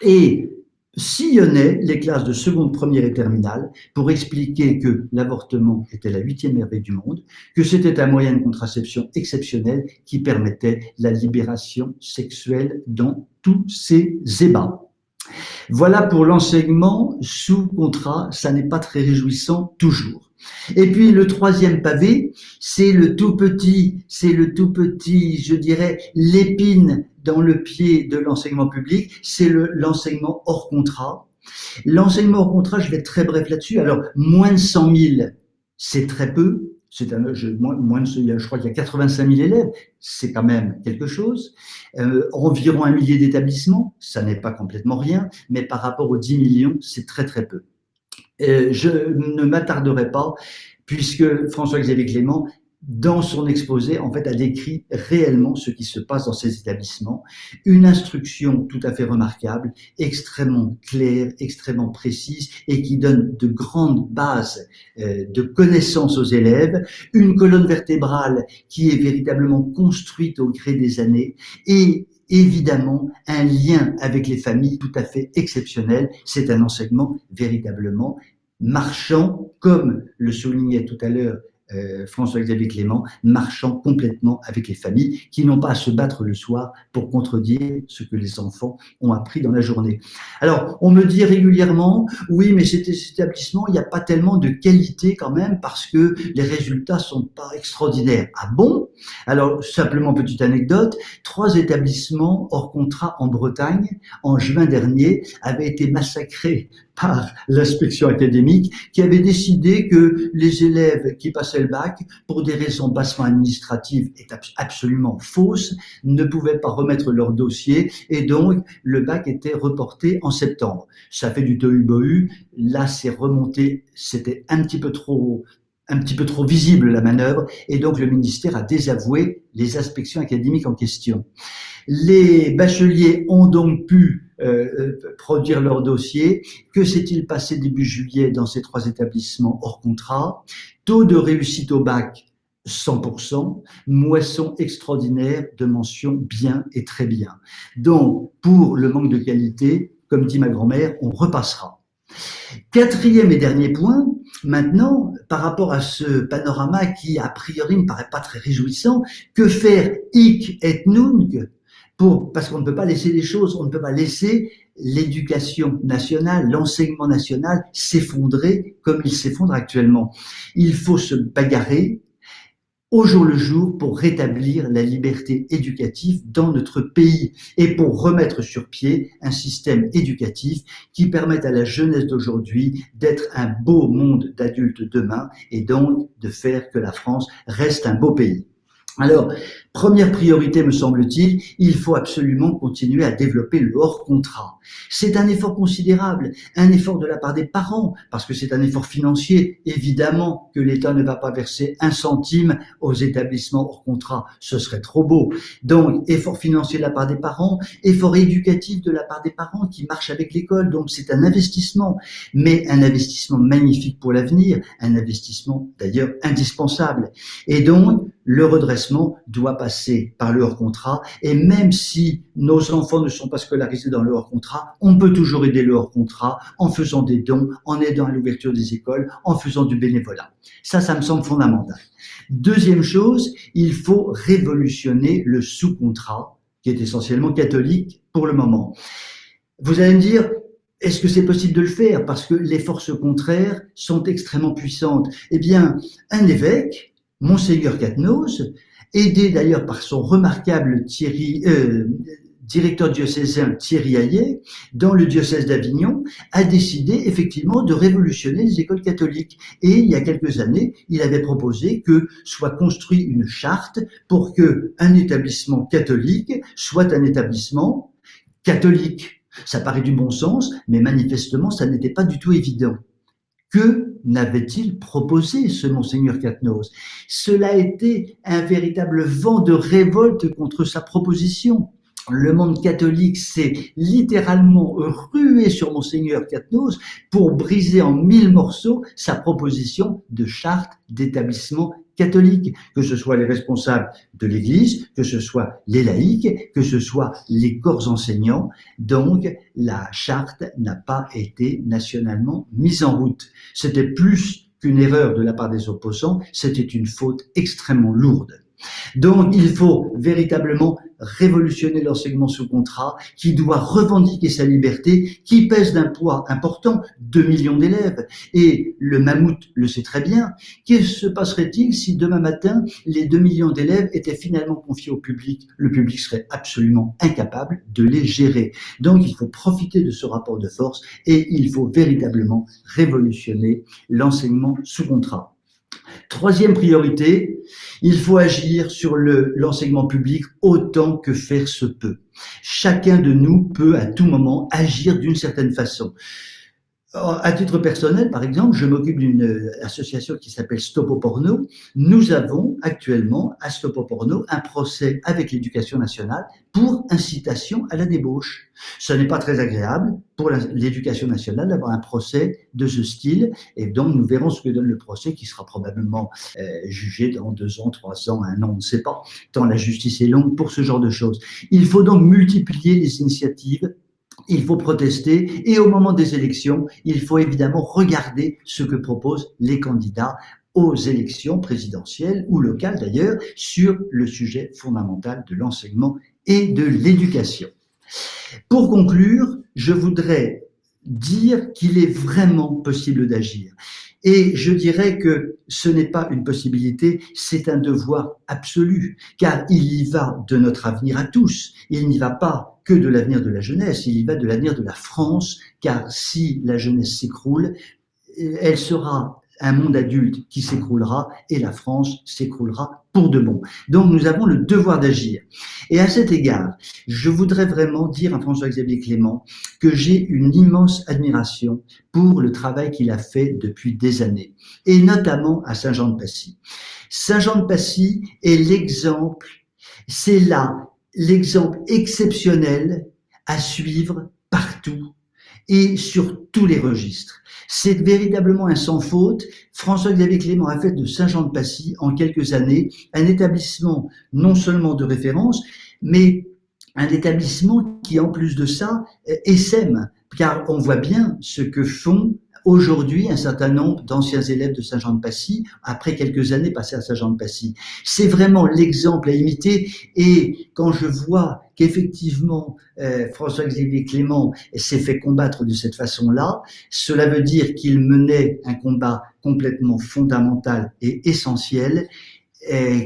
[SPEAKER 3] et sillonnait les classes de seconde, première et terminale pour expliquer que l'avortement était la 8e merveille du monde, que c'était un moyen de contraception exceptionnel qui permettait la libération sexuelle dans tous ses ébats. Voilà pour l'enseignement sous contrat, ça n'est pas très réjouissant toujours. Et puis le 3e pavé, c'est le tout petit, je dirais, l'épine dans le pied de l'enseignement public, c'est l'enseignement hors contrat. L'enseignement hors contrat, je vais être très bref là-dessus. Alors, moins de 100 000, c'est très peu. Je crois qu'il y a 85 000 élèves, c'est quand même quelque chose. Environ 1 millier d'établissements, ça n'est pas complètement rien, mais par rapport aux 10 millions, c'est très très peu. Je ne m'attarderai pas, puisque François-Xavier Clément, dans son exposé, en fait, a décrit réellement ce qui se passe dans ces établissements. Une instruction tout à fait remarquable, extrêmement claire, extrêmement précise et qui donne de grandes bases de connaissances aux élèves. Une colonne vertébrale qui est véritablement construite au gré des années et évidemment un lien avec les familles tout à fait exceptionnel. C'est un enseignement véritablement marchant, comme le soulignait tout à l'heure François-Xavier Clément, marchant complètement avec les familles qui n'ont pas à se battre le soir pour contredire ce que les enfants ont appris dans la journée. Alors, on me dit régulièrement, oui, mais cet établissement, il n'y a pas tellement de qualité quand même parce que les résultats sont pas extraordinaires. Ah bon? Alors, simplement petite anecdote, 3 établissements hors contrat en Bretagne, en juin dernier, avaient été massacrés par l'inspection académique qui avait décidé que les élèves qui passaient le bac, pour des raisons bassement administratives et absolument fausses, ne pouvaient pas remettre leur dossier et donc le bac était reporté en septembre. Ça fait du tohu-bohu, là c'est remonté, c'était un petit peu trop visible la manœuvre et donc le ministère a désavoué les inspections académiques en question. Les bacheliers ont donc pu produire leur dossier. Que s'est-il passé début juillet dans ces 3 établissements hors contrat? Taux de réussite au bac 100%, moisson extraordinaire de mentions bien et très bien. Donc, pour le manque de qualité, comme dit ma grand-mère, on repassera. 4e et dernier point, maintenant, par rapport à ce panorama qui, a priori, ne paraît pas très réjouissant, que faire hic et nunc parce qu'on ne peut pas laisser les choses, on ne peut pas laisser l'éducation nationale, l'enseignement national s'effondrer comme il s'effondre actuellement. Il faut se bagarrer au jour le jour pour rétablir la liberté éducative dans notre pays et pour remettre sur pied un système éducatif qui permette à la jeunesse d'aujourd'hui d'être un beau monde d'adultes demain et donc de faire que la France reste un beau pays. Alors, première priorité, me semble-t-il, il faut absolument continuer à développer le hors-contrat. C'est un effort considérable, un effort de la part des parents, parce que c'est un effort financier. Évidemment que l'État ne va pas verser 1 centime aux établissements hors contrat, ce serait trop beau. Donc, effort financier de la part des parents, effort éducatif de la part des parents qui marchent avec l'école, donc c'est un investissement, mais un investissement magnifique pour l'avenir, un investissement d'ailleurs indispensable. Et donc, le redressement doit passer par le hors-contrat, et même si nos enfants ne sont pas scolarisés dans le hors-contrat, on peut toujours aider le hors-contrat en faisant des dons, en aidant à l'ouverture des écoles, en faisant du bénévolat. Ça me semble fondamental. Deuxième chose, il faut révolutionner le sous-contrat, qui est essentiellement catholique pour le moment. Vous allez me dire, est-ce que c'est possible de le faire? Parce que les forces contraires sont extrêmement puissantes. Eh bien, un évêque, Monseigneur Catenoz, aidé d'ailleurs par son remarquable directeur diocésain Thierry Hayet, dans le diocèse d'Avignon, a décidé effectivement de révolutionner les écoles catholiques. Et il y a quelques années, il avait proposé que soit construite une charte pour que un établissement catholique soit un établissement catholique. Ça paraît du bon sens, mais manifestement, ça n'était pas du tout évident. Que n'avait-il proposé, ce Monseigneur Catenoz? Cela a été un véritable vent de révolte contre sa proposition. Le monde catholique s'est littéralement rué sur Monseigneur Catenoz pour briser en 1000 morceaux sa proposition de charte d'établissement catholique, que ce soit les responsables de l'Église, que ce soit les laïcs, que ce soit les corps enseignants. Donc, la charte n'a pas été nationalement mise en route. C'était plus qu'une erreur de la part des opposants, c'était une faute extrêmement lourde. Donc, il faut véritablement révolutionner l'enseignement sous contrat, qui doit revendiquer sa liberté, qui pèse d'un poids important, 2 millions d'élèves. Et le mammouth le sait très bien. Que se passerait-il si demain matin, les 2 millions d'élèves étaient finalement confiés au public? Le public serait absolument incapable de les gérer. Donc, il faut profiter de ce rapport de force et il faut véritablement révolutionner l'enseignement sous contrat. Troisième priorité, il faut agir sur l'enseignement public autant que faire se peut. Chacun de nous peut à tout moment agir d'une certaine façon. À titre personnel, par exemple, je m'occupe d'une association qui s'appelle Stop au porno. Nous avons actuellement à Stop au porno un procès avec l'éducation nationale pour incitation à la débauche. Ce n'est pas très agréable pour l'éducation nationale d'avoir un procès de ce style, et donc nous verrons ce que donne le procès, qui sera probablement jugé dans 2 ans, 3 ans, 1 an, on ne sait pas, tant la justice est longue pour ce genre de choses. Il faut donc multiplier les initiatives. Il faut protester, et au moment des élections, il faut évidemment regarder ce que proposent les candidats aux élections présidentielles ou locales d'ailleurs sur le sujet fondamental de l'enseignement et de l'éducation. Pour conclure, je voudrais dire qu'il est vraiment possible d'agir. Et je dirais que ce n'est pas une possibilité, c'est un devoir absolu, car il y va de notre avenir à tous. Il n'y va pas que de l'avenir de la jeunesse, il y va de l'avenir de la France, car si la jeunesse s'écroule, elle sera un monde adulte qui s'écroulera et la France s'écroulera pour de bon. Donc nous avons le devoir d'agir. Et à cet égard, je voudrais vraiment dire à François-Xavier Clément que j'ai une immense admiration pour le travail qu'il a fait depuis des années, et notamment à Saint-Jean-de-Passy. Saint-Jean-de-Passy est l'exemple, c'est là l'exemple exceptionnel à suivre partout et sur tous les registres. C'est véritablement un sans faute. François-Xavier Clément a fait de Saint-Jean-de-Passy, en quelques années, un établissement non seulement de référence, mais un établissement qui, en plus de ça, essaime, car on voit bien ce que font aujourd'hui un certain nombre d'anciens élèves de Saint-Jean-de-Passy, après quelques années passées à Saint-Jean-de-Passy. C'est vraiment l'exemple à imiter, et quand je vois qu'effectivement François-Xavier Clément s'est fait combattre de cette façon-là, cela veut dire qu'il menait un combat complètement fondamental et essentiel,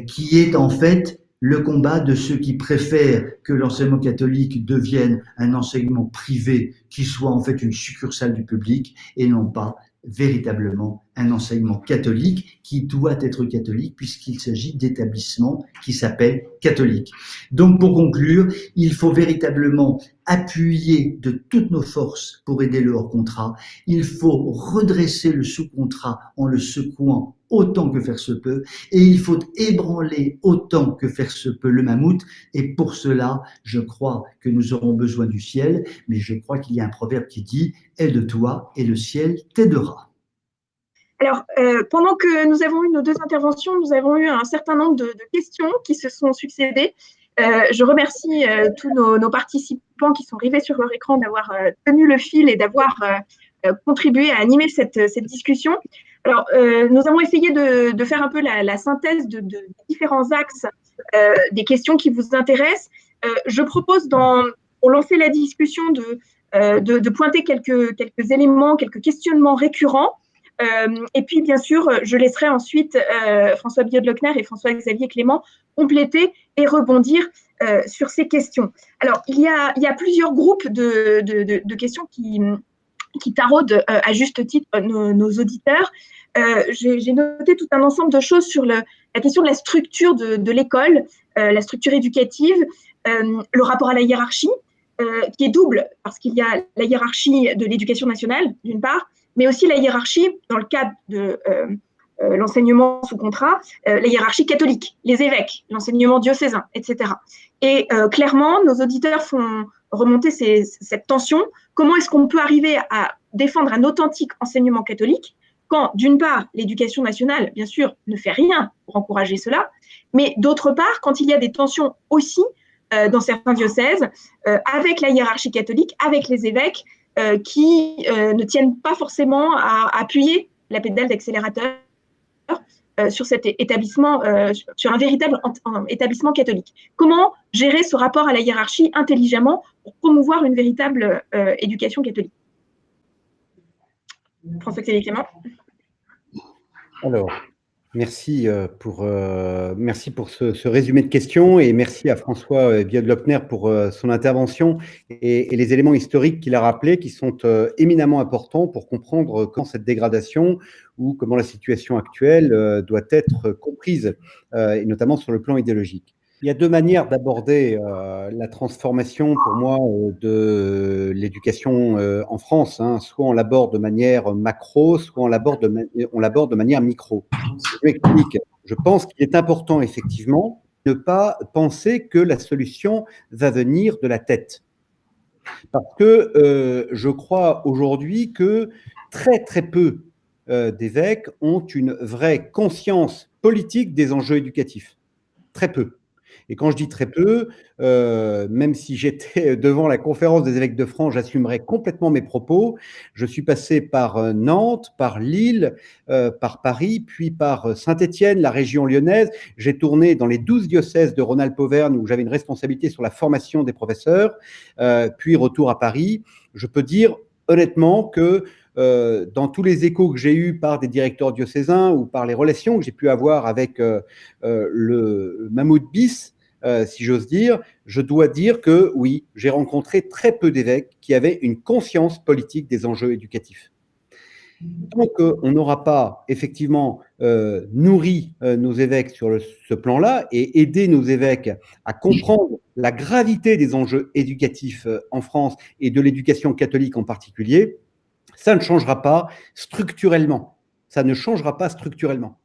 [SPEAKER 3] qui est en fait le combat de ceux qui préfèrent que l'enseignement catholique devienne un enseignement privé qui soit en fait une succursale du public et non pas véritablement un enseignement catholique qui doit être catholique puisqu'il s'agit d'établissements qui s'appellent catholiques. Donc pour conclure, il faut véritablement appuyer de toutes nos forces pour aider le hors contrat. Il faut redresser le sous-contrat en le secouant autant que faire se peut, et il faut ébranler autant que faire se peut le mammouth, et pour cela, je crois que nous aurons besoin du ciel, mais je crois qu'il y a un proverbe qui dit « aide-toi et le ciel t'aidera ».
[SPEAKER 1] Alors, pendant que nous avons eu nos deux interventions, nous avons eu un certain nombre de questions qui se sont succédées. Je remercie tous nos participants qui sont arrivés sur leur écran d'avoir tenu le fil et d'avoir contribué à animer cette discussion. Alors, nous avons essayé de faire un peu la synthèse de différents axes des questions qui vous intéressent. Je propose, pour lancer la discussion, de pointer quelques éléments, quelques questionnements récurrents. Et puis, bien sûr, je laisserai ensuite François Biot-de-Lochner et François-Xavier Clément compléter et rebondir sur ces questions. Alors, il y a plusieurs groupes de questions qui taraudent à juste titre nos auditeurs. J'ai noté tout un ensemble de choses sur la question de la structure de l'école, la structure éducative, le rapport à la hiérarchie, qui est double, parce qu'il y a la hiérarchie de l'éducation nationale, d'une part, mais aussi la hiérarchie, dans le cadre de l'enseignement sous contrat, la hiérarchie catholique, les évêques, l'enseignement diocésain, etc. Et clairement, nos auditeurs font remonter cette tension. Comment est-ce qu'on peut arriver à défendre un authentique enseignement catholique quand, d'une part, l'éducation nationale, bien sûr, ne fait rien pour encourager cela, mais d'autre part, quand il y a des tensions aussi dans certains diocèses, avec la hiérarchie catholique, avec les évêques, qui ne tiennent pas forcément à appuyer la pédale d'accélérateur sur cet établissement, sur un véritable établissement catholique. Comment gérer ce rapport à la hiérarchie intelligemment pour promouvoir une véritable éducation catholique? François-Xavier Clément.
[SPEAKER 2] Alors, merci pour ce résumé de questions, et merci à François Biot-de-Lochner pour son intervention et les éléments historiques qu'il a rappelés, qui sont éminemment importants pour comprendre comment cette dégradation ou comment la situation actuelle doit être comprise, et notamment sur le plan idéologique. Il y a deux manières d'aborder la transformation, pour moi, de l'éducation en France. Soit on l'aborde de manière macro, soit on l'aborde de manière micro. Je m'explique. Je pense qu'il est important, effectivement, de ne pas penser que la solution va venir de la tête. Parce que je crois aujourd'hui que très, très peu d'évêques ont une vraie conscience politique des enjeux éducatifs. Très peu. Et quand je dis très peu, même si j'étais devant la conférence des évêques de France, j'assumerais complètement mes propos. Je suis passé par Nantes, par Lille, par Paris, puis par Saint-Étienne, la région lyonnaise. J'ai tourné dans les 12 diocèses de Rhône-Alpes-Auvergne où j'avais une responsabilité sur la formation des professeurs, puis retour à Paris. Je peux dire honnêtement que dans tous les échos que j'ai eus par des directeurs diocésains ou par les relations que j'ai pu avoir avec le Mammouth bis, si j'ose dire, je dois dire que oui, j'ai rencontré très peu d'évêques qui avaient une conscience politique des enjeux éducatifs. Tant qu'on n'aura pas effectivement nourri nos évêques sur ce plan-là et aidé nos évêques à comprendre la gravité des enjeux éducatifs en France et de l'éducation catholique en particulier, ça ne changera pas structurellement. Ça ne changera pas structurellement.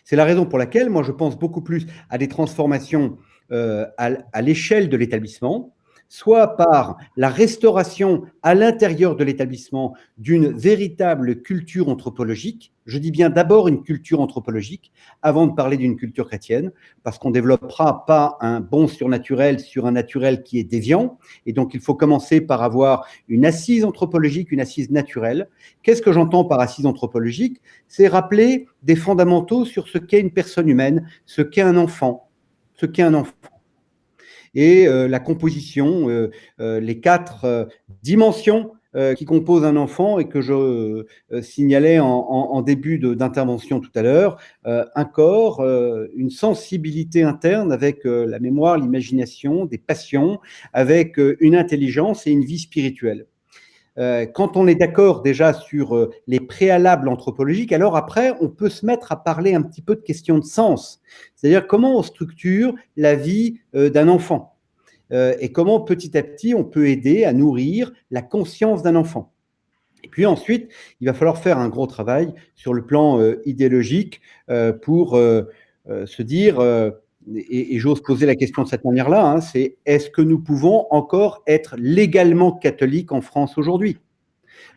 [SPEAKER 2] C'est la raison pour laquelle, moi, je pense beaucoup plus à des transformations à l'échelle de l'établissement, soit par la restauration à l'intérieur de l'établissement d'une véritable culture anthropologique. Je dis bien d'abord une culture anthropologique, avant de parler d'une culture chrétienne, parce qu'on ne développera pas un bon surnaturel sur un naturel qui est déviant, et donc il faut commencer par avoir une assise anthropologique, une assise naturelle. Qu'est-ce que j'entends par assise anthropologique? C'est rappeler des fondamentaux sur ce qu'est une personne humaine, ce qu'est un enfant, et la composition, les 4 dimensions qui composent un enfant et que je signalais en début d'intervention tout à l'heure, un corps, une sensibilité interne avec la mémoire, l'imagination, des passions, avec une intelligence et une vie spirituelle. quand on est d'accord déjà sur les préalables anthropologiques, alors après, on peut se mettre à parler un petit peu de questions de sens. C'est-à-dire comment on structure la vie d'un enfant et comment petit à petit on peut aider à nourrir la conscience d'un enfant. Et puis ensuite, il va falloir faire un gros travail sur le plan idéologique pour se dire, et j'ose poser la question de cette manière-là, hein, c'est est-ce que nous pouvons encore être légalement catholiques en France aujourd'hui ?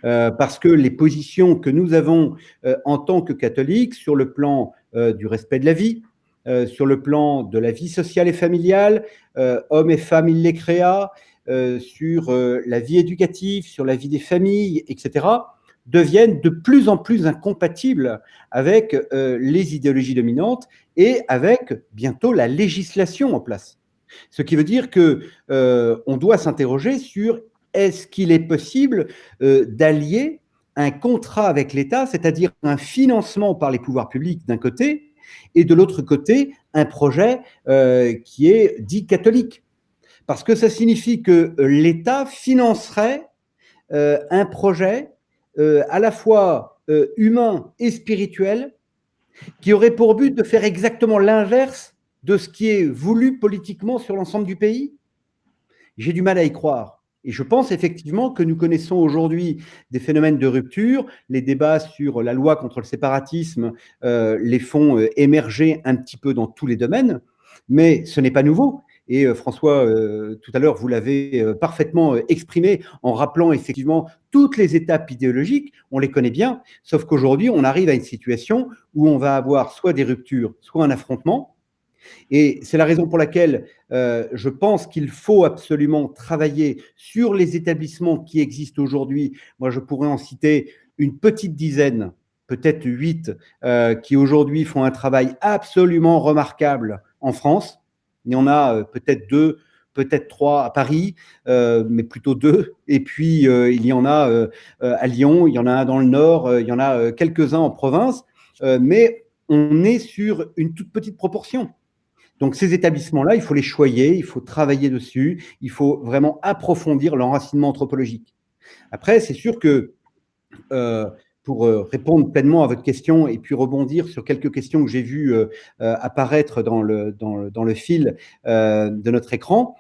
[SPEAKER 2] Parce que les positions que nous avons en tant que catholiques sur le plan du respect de la vie, sur le plan de la vie sociale et familiale, hommes et femmes, il les créa, sur la vie éducative, sur la vie des familles, etc., deviennent de plus en plus incompatibles avec les idéologies dominantes et avec bientôt la législation en place. Ce qui veut dire qu'on doit s'interroger sur est-ce qu'il est possible d'allier un contrat avec l'État, c'est-à-dire un financement par les pouvoirs publics d'un côté, et de l'autre côté, un projet qui est dit catholique. Parce que ça signifie que l'État financerait un projet à la fois humain et spirituel qui aurait pour but de faire exactement l'inverse de ce qui est voulu politiquement sur l'ensemble du pays. J'ai du mal à y croire. Et je pense effectivement que nous connaissons aujourd'hui des phénomènes de rupture. Les débats sur la loi contre le séparatisme les font émerger un petit peu dans tous les domaines, mais ce n'est pas nouveau. Et François, tout à l'heure, vous l'avez parfaitement exprimé en rappelant effectivement toutes les étapes idéologiques, on les connaît bien, sauf qu'aujourd'hui, on arrive à une situation où on va avoir soit des ruptures, soit un affrontement. Et c'est la raison pour laquelle je pense qu'il faut absolument travailler sur les établissements qui existent aujourd'hui. Moi, je pourrais en citer une petite dizaine, peut-être 8, qui aujourd'hui font un travail absolument remarquable en France. Il y en a peut-être 2, peut-être 3 à Paris, mais plutôt 2. Et puis, il y en a à Lyon, il y en a un dans le Nord, il y en a quelques-uns en province. Mais on est sur une toute petite proportion. Donc, ces établissements-là, il faut les choyer, il faut travailler dessus, il faut vraiment approfondir l'enracinement anthropologique. Après, c'est sûr que pour répondre pleinement à votre question et puis rebondir sur quelques questions que j'ai vues apparaître dans le fil de notre écran,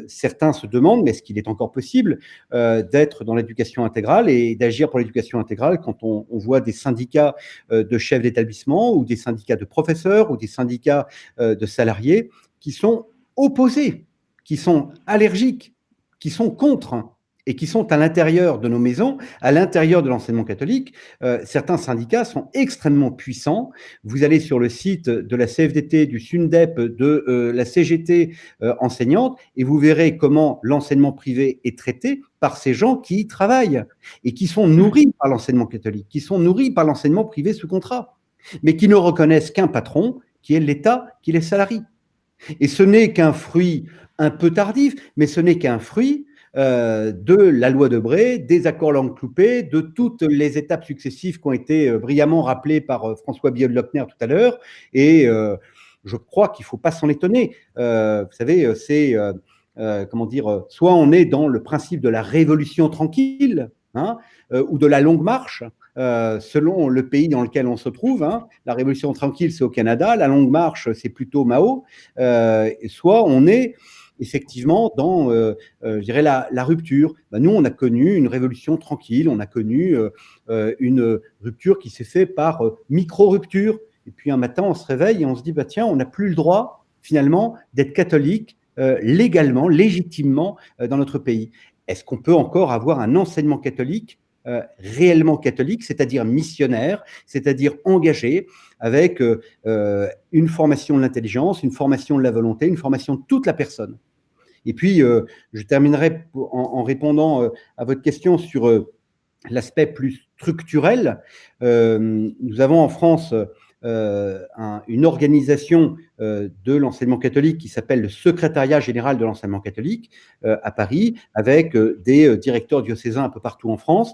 [SPEAKER 2] certains se demandent, mais est-ce qu'il est encore possible d'être dans l'éducation intégrale et d'agir pour l'éducation intégrale quand on voit des syndicats de chefs d'établissement ou des syndicats de professeurs ou des syndicats de salariés qui sont opposés, qui sont allergiques, qui sont contre et qui sont à l'intérieur de nos maisons, à l'intérieur de l'enseignement catholique. Certains syndicats sont extrêmement puissants. Vous allez sur le site de la CFDT, du SUNDEP, de la CGT enseignante, et vous verrez comment l'enseignement privé est traité par ces gens qui y travaillent et qui sont nourris par l'enseignement catholique, qui sont nourris par l'enseignement privé sous contrat, mais qui ne reconnaissent qu'un patron, qui est l'État, qui les salarie. Et ce n'est qu'un fruit un peu tardif, mais ce n'est qu'un fruit de la loi Debré, des accords langue cloupée, de toutes les étapes successives qui ont été brillamment rappelées par François Billot-Lochner tout à l'heure. Et je crois qu'il ne faut pas s'en étonner. Vous savez, c'est, comment dire, soit on est dans le principe de la révolution tranquille, hein, ou de la longue marche, selon le pays dans lequel on se trouve. Hein. La révolution tranquille, c'est au Canada. La longue marche, c'est plutôt Mao. Et soit on est effectivement dans, je dirais, la rupture. Ben, nous, on a connu une révolution tranquille, on a connu une rupture qui s'est faite par micro-rupture. Et puis un matin, on se réveille et on se dit, bah, tiens, on n'a plus le droit, finalement, d'être catholique légalement, légitimement dans notre pays. Est-ce qu'on peut encore avoir un enseignement catholique réellement catholique, c'est-à-dire missionnaire, c'est-à-dire engagé, avec une formation de l'intelligence, une formation de la volonté, une formation de toute la personne. Et puis, je terminerai en répondant à votre question sur l'aspect plus structurel. Nous avons en France une organisation de l'enseignement catholique qui s'appelle le Secrétariat général de l'enseignement catholique à Paris, avec des directeurs diocésains un peu partout en France,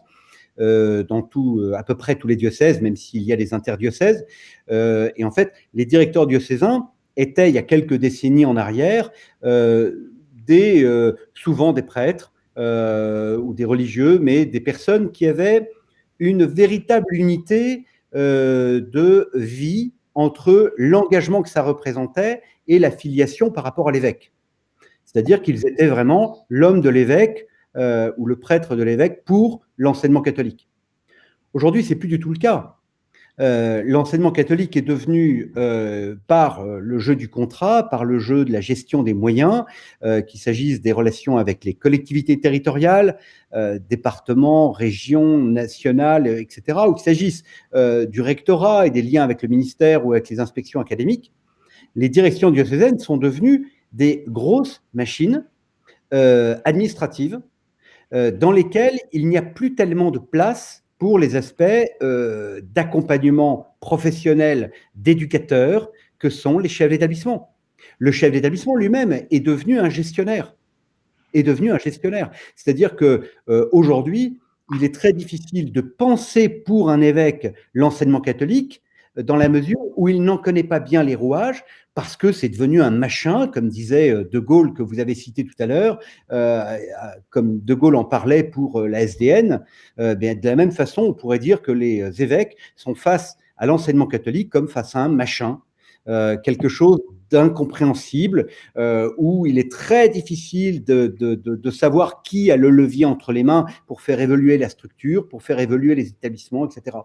[SPEAKER 2] dans à peu près tous les diocèses, même s'il y a des interdiocèses. Et en fait, les directeurs diocésains étaient, il y a quelques décennies en arrière, souvent des prêtres ou des religieux, mais des personnes qui avaient une véritable unité de vie entre l'engagement que ça représentait et la filiation par rapport à l'évêque. C'est-à-dire qu'ils étaient vraiment l'homme de l'évêque ou le prêtre de l'évêque pour l'enseignement catholique. Aujourd'hui, c'est plus du tout le cas. L'enseignement catholique est devenu, par le jeu du contrat, par le jeu de la gestion des moyens, qu'il s'agisse des relations avec les collectivités territoriales, départements, régions, nationales, etc., ou qu'il s'agisse du rectorat et des liens avec le ministère ou avec les inspections académiques, les directions diocésaines sont devenues des grosses machines administratives dans lesquelles il n'y a plus tellement de place pour les aspects d'accompagnement professionnel d'éducateurs que sont les chefs d'établissement. Le chef d'établissement lui-même est devenu un gestionnaire. C'est-à-dire qu'aujourd'hui, il est très difficile de penser pour un évêque l'enseignement catholique dans la mesure où il n'en connaît pas bien les rouages, parce que c'est devenu un machin, comme disait De Gaulle, que vous avez cité tout à l'heure, comme De Gaulle en parlait pour la SDN. De la même façon, on pourrait dire que les évêques sont face à l'enseignement catholique comme face à un machin, quelque chose d'incompréhensible, où il est très difficile de savoir qui a le levier entre les mains pour faire évoluer la structure, pour faire évoluer les établissements, etc.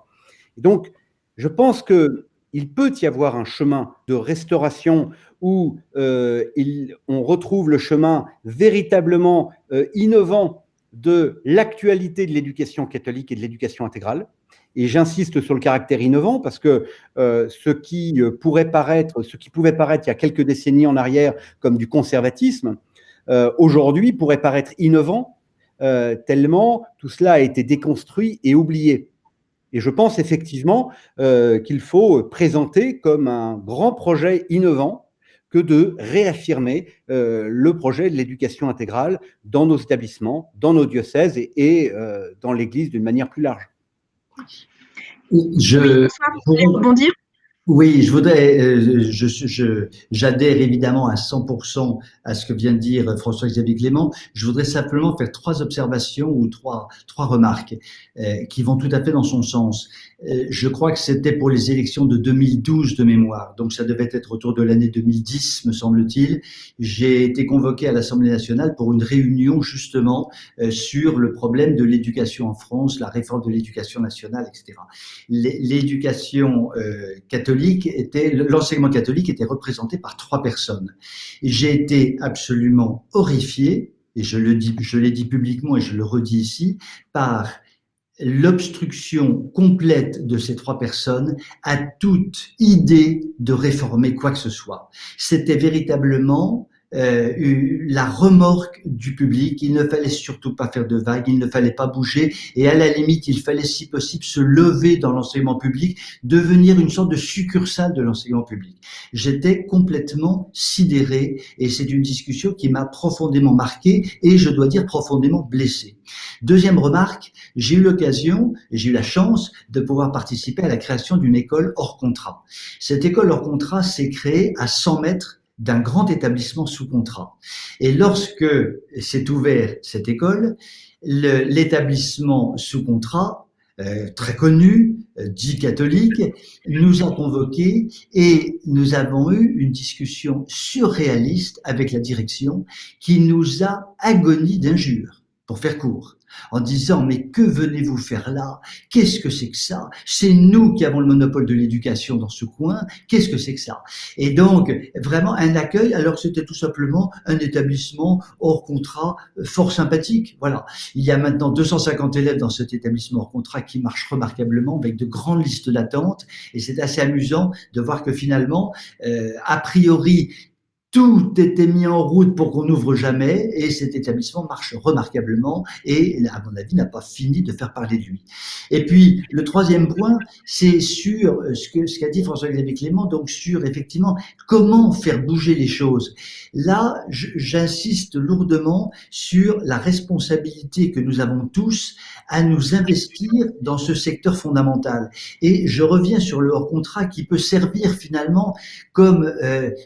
[SPEAKER 2] Et donc, je pense qu'il peut y avoir un chemin de restauration où on retrouve le chemin véritablement innovant de l'actualité de l'éducation catholique et de l'éducation intégrale. Et j'insiste sur le caractère innovant parce que ce qui pouvait paraître il y a quelques décennies en arrière comme du conservatisme, aujourd'hui pourrait paraître innovant tellement tout cela a été déconstruit et oublié. Et je pense effectivement qu'il faut présenter comme un grand projet innovant que de réaffirmer le projet de l'éducation intégrale dans nos établissements, dans nos diocèses et dans l'Église d'une manière plus large.
[SPEAKER 1] Rebondir.
[SPEAKER 3] Oui, je voudrais, j'adhère évidemment à 100% à ce que vient de dire François-Xavier Clément. Je voudrais simplement faire trois observations ou trois remarques qui vont tout à fait dans son sens. Je crois que c'était pour les élections de 2012 de mémoire, donc ça devait être autour de l'année 2010, me semble-t-il. J'ai été convoqué à l'Assemblée nationale pour une réunion justement sur le problème de l'éducation en France, la réforme de l'éducation nationale, etc. L'éducation catholique l'enseignement catholique était représenté par trois personnes. Et j'ai été absolument horrifié, et je l'ai dit publiquement et je le redis ici, par l'obstruction complète de ces trois personnes à toute idée de réformer quoi que ce soit. C'était véritablement la remorque du public. Il ne fallait surtout pas faire de vagues, il ne fallait pas bouger, et à la limite, il fallait si possible se lever dans l'enseignement public, devenir une sorte de succursale de l'enseignement public. J'étais complètement sidéré, et c'est une discussion qui m'a profondément marqué, et je dois dire profondément blessé. Deuxième remarque, j'ai eu l'occasion, et j'ai eu la chance de pouvoir participer à la création d'une école hors contrat. Cette école hors contrat s'est créée à 100 mètres d'un grand établissement sous contrat. Et lorsque s'est ouvert cette école, l'établissement sous contrat, très connu, dit catholique, nous a convoqués et nous avons eu une discussion surréaliste avec la direction qui nous a agonie d'injures, pour faire court, en disant « mais que venez-vous faire là? Qu'est-ce que c'est que ça? C'est nous qui avons le monopole de l'éducation dans ce coin, qu'est-ce que c'est que ça ?» Et donc, vraiment un accueil, alors que c'était tout simplement un établissement hors contrat, fort sympathique. Voilà. Il y a maintenant 250 élèves dans cet établissement hors contrat qui marche remarquablement, avec de grandes listes d'attente, et c'est assez amusant de voir que finalement, a priori, tout était mis en route pour qu'on n'ouvre jamais, et cet établissement marche remarquablement et, à mon avis, n'a pas fini de faire parler de lui. Et puis, le troisième point, c'est sur ce qu'a dit François-Xavier Clément, donc sur effectivement comment faire bouger les choses. Là, j'insiste lourdement sur la responsabilité que nous avons tous à nous investir dans ce secteur fondamental. Et je reviens sur le hors-contrat qui peut servir finalement comme,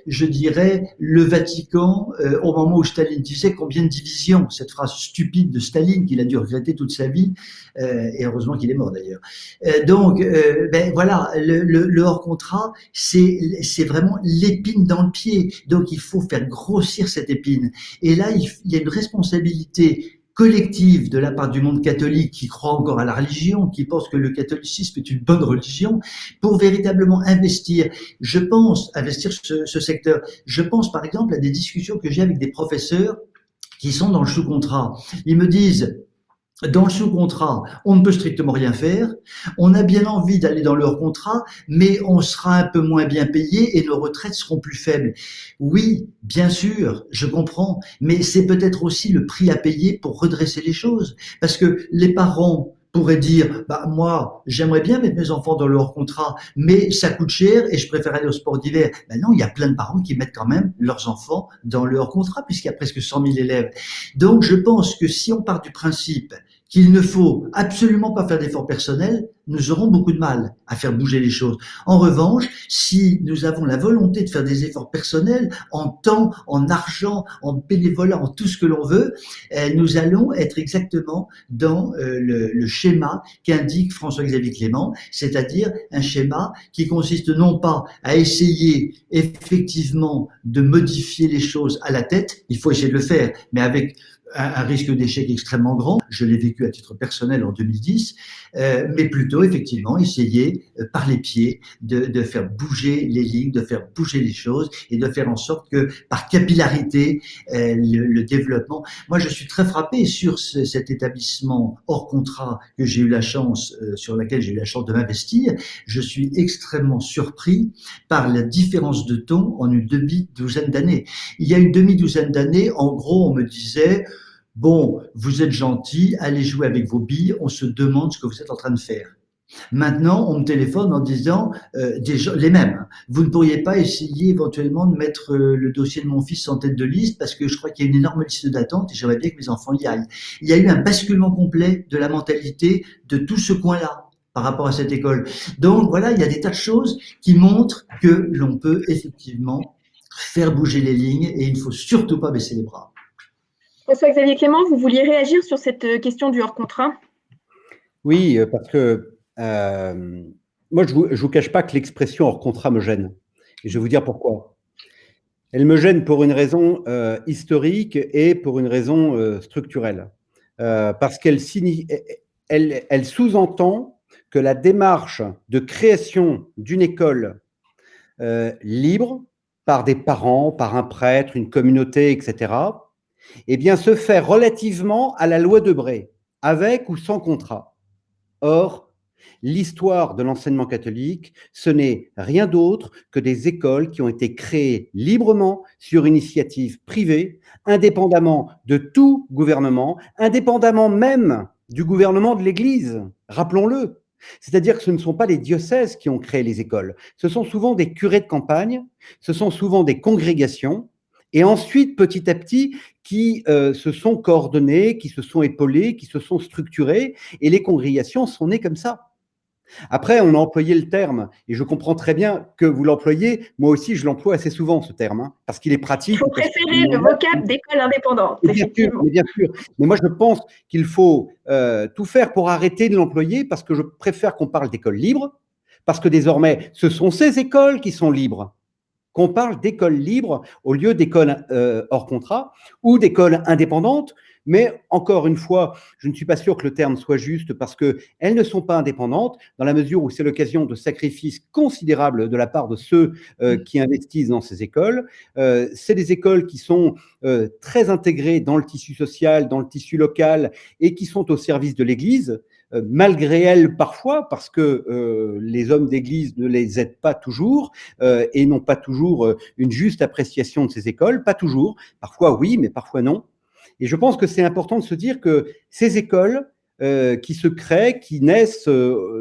[SPEAKER 3] je dirais, le Vatican au moment où Staline disait combien de divisions, cette phrase stupide de Staline qu'il a dû regretter toute sa vie, et heureusement qu'il est mort d'ailleurs. Donc, voilà, le hors-contrat, c'est vraiment l'épine dans le pied. Donc, il faut faire grossir cette épine. Et là, il y a une responsabilité collective de la part du monde catholique qui croit encore à la religion, qui pense que le catholicisme est une bonne religion, pour véritablement investir. Je pense investir ce secteur. Je pense par exemple à des discussions que j'ai avec des professeurs qui sont dans le sous-contrat. Ils me disent, dans le sous-contrat, on ne peut strictement rien faire. On a bien envie d'aller dans le hors-contrat, mais on sera un peu moins bien payé et nos retraites seront plus faibles. Oui, bien sûr, je comprends, mais c'est peut-être aussi le prix à payer pour redresser les choses. Parce que les parents pourraient dire, moi, j'aimerais bien mettre mes enfants dans le hors-contrat, mais ça coûte cher et je préfère aller au sport d'hiver. Non, il y a plein de parents qui mettent quand même leurs enfants dans le hors-contrat, puisqu'il y a presque 100 000 élèves. Donc, je pense que si on part du principe qu'il ne faut absolument pas faire d'efforts personnels, nous aurons beaucoup de mal à faire bouger les choses. En revanche, si nous avons la volonté de faire des efforts personnels, en temps, en argent, en bénévolat, en tout ce que l'on veut, nous allons être exactement dans le schéma qu'indique François-Xavier Clément, c'est-à-dire un schéma qui consiste non pas à essayer effectivement de modifier les choses à la tête, il faut essayer de le faire, mais avec un risque d'échec extrêmement grand, je l'ai vécu à titre personnel en 2010, mais plutôt effectivement essayer par les pieds de faire bouger les lignes, de faire bouger les choses et de faire en sorte que par capillarité, le développement. Moi, je suis très frappé sur cet établissement hors contrat que j'ai eu la chance, sur laquelle j'ai eu la chance de m'investir. Je suis extrêmement surpris par la différence de ton en une demi-douzaine d'années. Il y a une demi-douzaine d'années, en gros, on me disait: bon, vous êtes gentil, allez jouer avec vos billes, on se demande ce que vous êtes en train de faire. Maintenant, on me téléphone en disant, les mêmes, vous ne pourriez pas essayer éventuellement de mettre le dossier de mon fils en tête de liste parce que je crois qu'il y a une énorme liste d'attente et j'aimerais bien que mes enfants y aillent. Il y a eu un basculement complet de la mentalité de tout ce coin-là par rapport à cette école. Donc voilà, il y a des tas de choses qui montrent que l'on peut effectivement faire bouger les lignes et il ne faut surtout pas baisser les bras.
[SPEAKER 1] François-Xavier Clément, vous vouliez réagir sur cette question du hors-contrat?
[SPEAKER 2] Oui, parce que moi, je ne vous cache pas que l'expression hors-contrat me gêne. Et je vais vous dire pourquoi. Elle me gêne pour une raison historique et pour une raison structurelle. Parce qu'elle sous-entend que la démarche de création d'une école libre par des parents, par un prêtre, une communauté, etc., eh bien, se fait relativement à la loi de Debré, avec ou sans contrat. Or, l'histoire de l'enseignement catholique, ce n'est rien d'autre que des écoles qui ont été créées librement sur initiative privée, indépendamment de tout gouvernement, indépendamment même du gouvernement de l'Église, rappelons-le. C'est-à-dire que ce ne sont pas les diocèses qui ont créé les écoles, ce sont souvent des curés de campagne, ce sont souvent des congrégations, et ensuite, petit à petit, qui se sont coordonnés, qui se sont épaulés, qui se sont structurés, et les congrégations sont nées comme ça. Après, on a employé le terme, et je comprends très bien que vous l'employez. Moi aussi, je l'emploie assez souvent, ce terme, parce qu'il est pratique.
[SPEAKER 1] Il faut préférer le vocable d'école indépendante, effectivement.
[SPEAKER 2] Bien sûr. Mais moi, je pense qu'il faut tout faire pour arrêter de l'employer, parce que je préfère qu'on parle d'école libre, parce que désormais, ce sont ces écoles qui sont libres. Qu'on parle d'écoles libres au lieu d'écoles hors contrat ou d'écoles indépendantes. Mais encore une fois, je ne suis pas sûr que le terme soit juste parce qu'elles ne sont pas indépendantes dans la mesure où c'est l'occasion de sacrifices considérables de la part de ceux qui investissent dans ces écoles. C'est des écoles qui sont très intégrées dans le tissu social, dans le tissu local et qui sont au service de l'Église. Malgré elles parfois, parce que les hommes d'église ne les aident pas toujours et n'ont pas toujours une juste appréciation de ces écoles, pas toujours, parfois oui, mais parfois non. Et je pense que c'est important de se dire que ces écoles qui se créent, qui naissent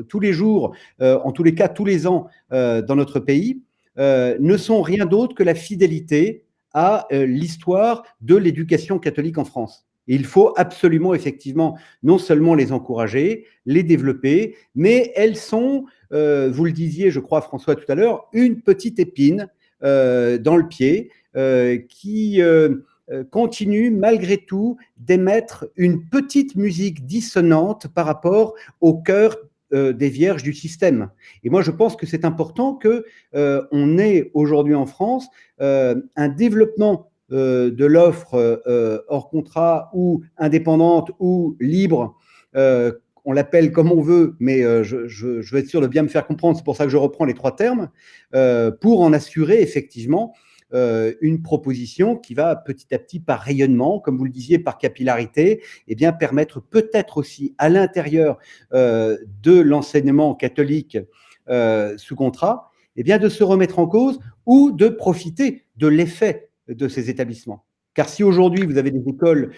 [SPEAKER 2] tous les jours, en tous les cas tous les ans dans notre pays, ne sont rien d'autre que la fidélité à l'histoire de l'éducation catholique en France. Et il faut absolument, effectivement, non seulement les encourager, les développer, mais elles sont, vous le disiez, je crois, François, tout à l'heure, une petite épine dans le pied qui continue, malgré tout, d'émettre une petite musique dissonante par rapport au cœur des vierges du système. Et moi, je pense que c'est important qu'on ait aujourd'hui en France un développement de l'offre hors contrat ou indépendante ou libre, on l'appelle comme on veut, mais je vais être sûr de bien me faire comprendre, c'est pour ça que je reprends les trois termes, pour en assurer effectivement une proposition qui va petit à petit, par rayonnement, comme vous le disiez, par capillarité, eh bien, permettre peut-être aussi à l'intérieur de l'enseignement catholique sous contrat, eh bien, de se remettre en cause ou de profiter de l'effet de ces établissements. Car si aujourd'hui, vous avez des écoles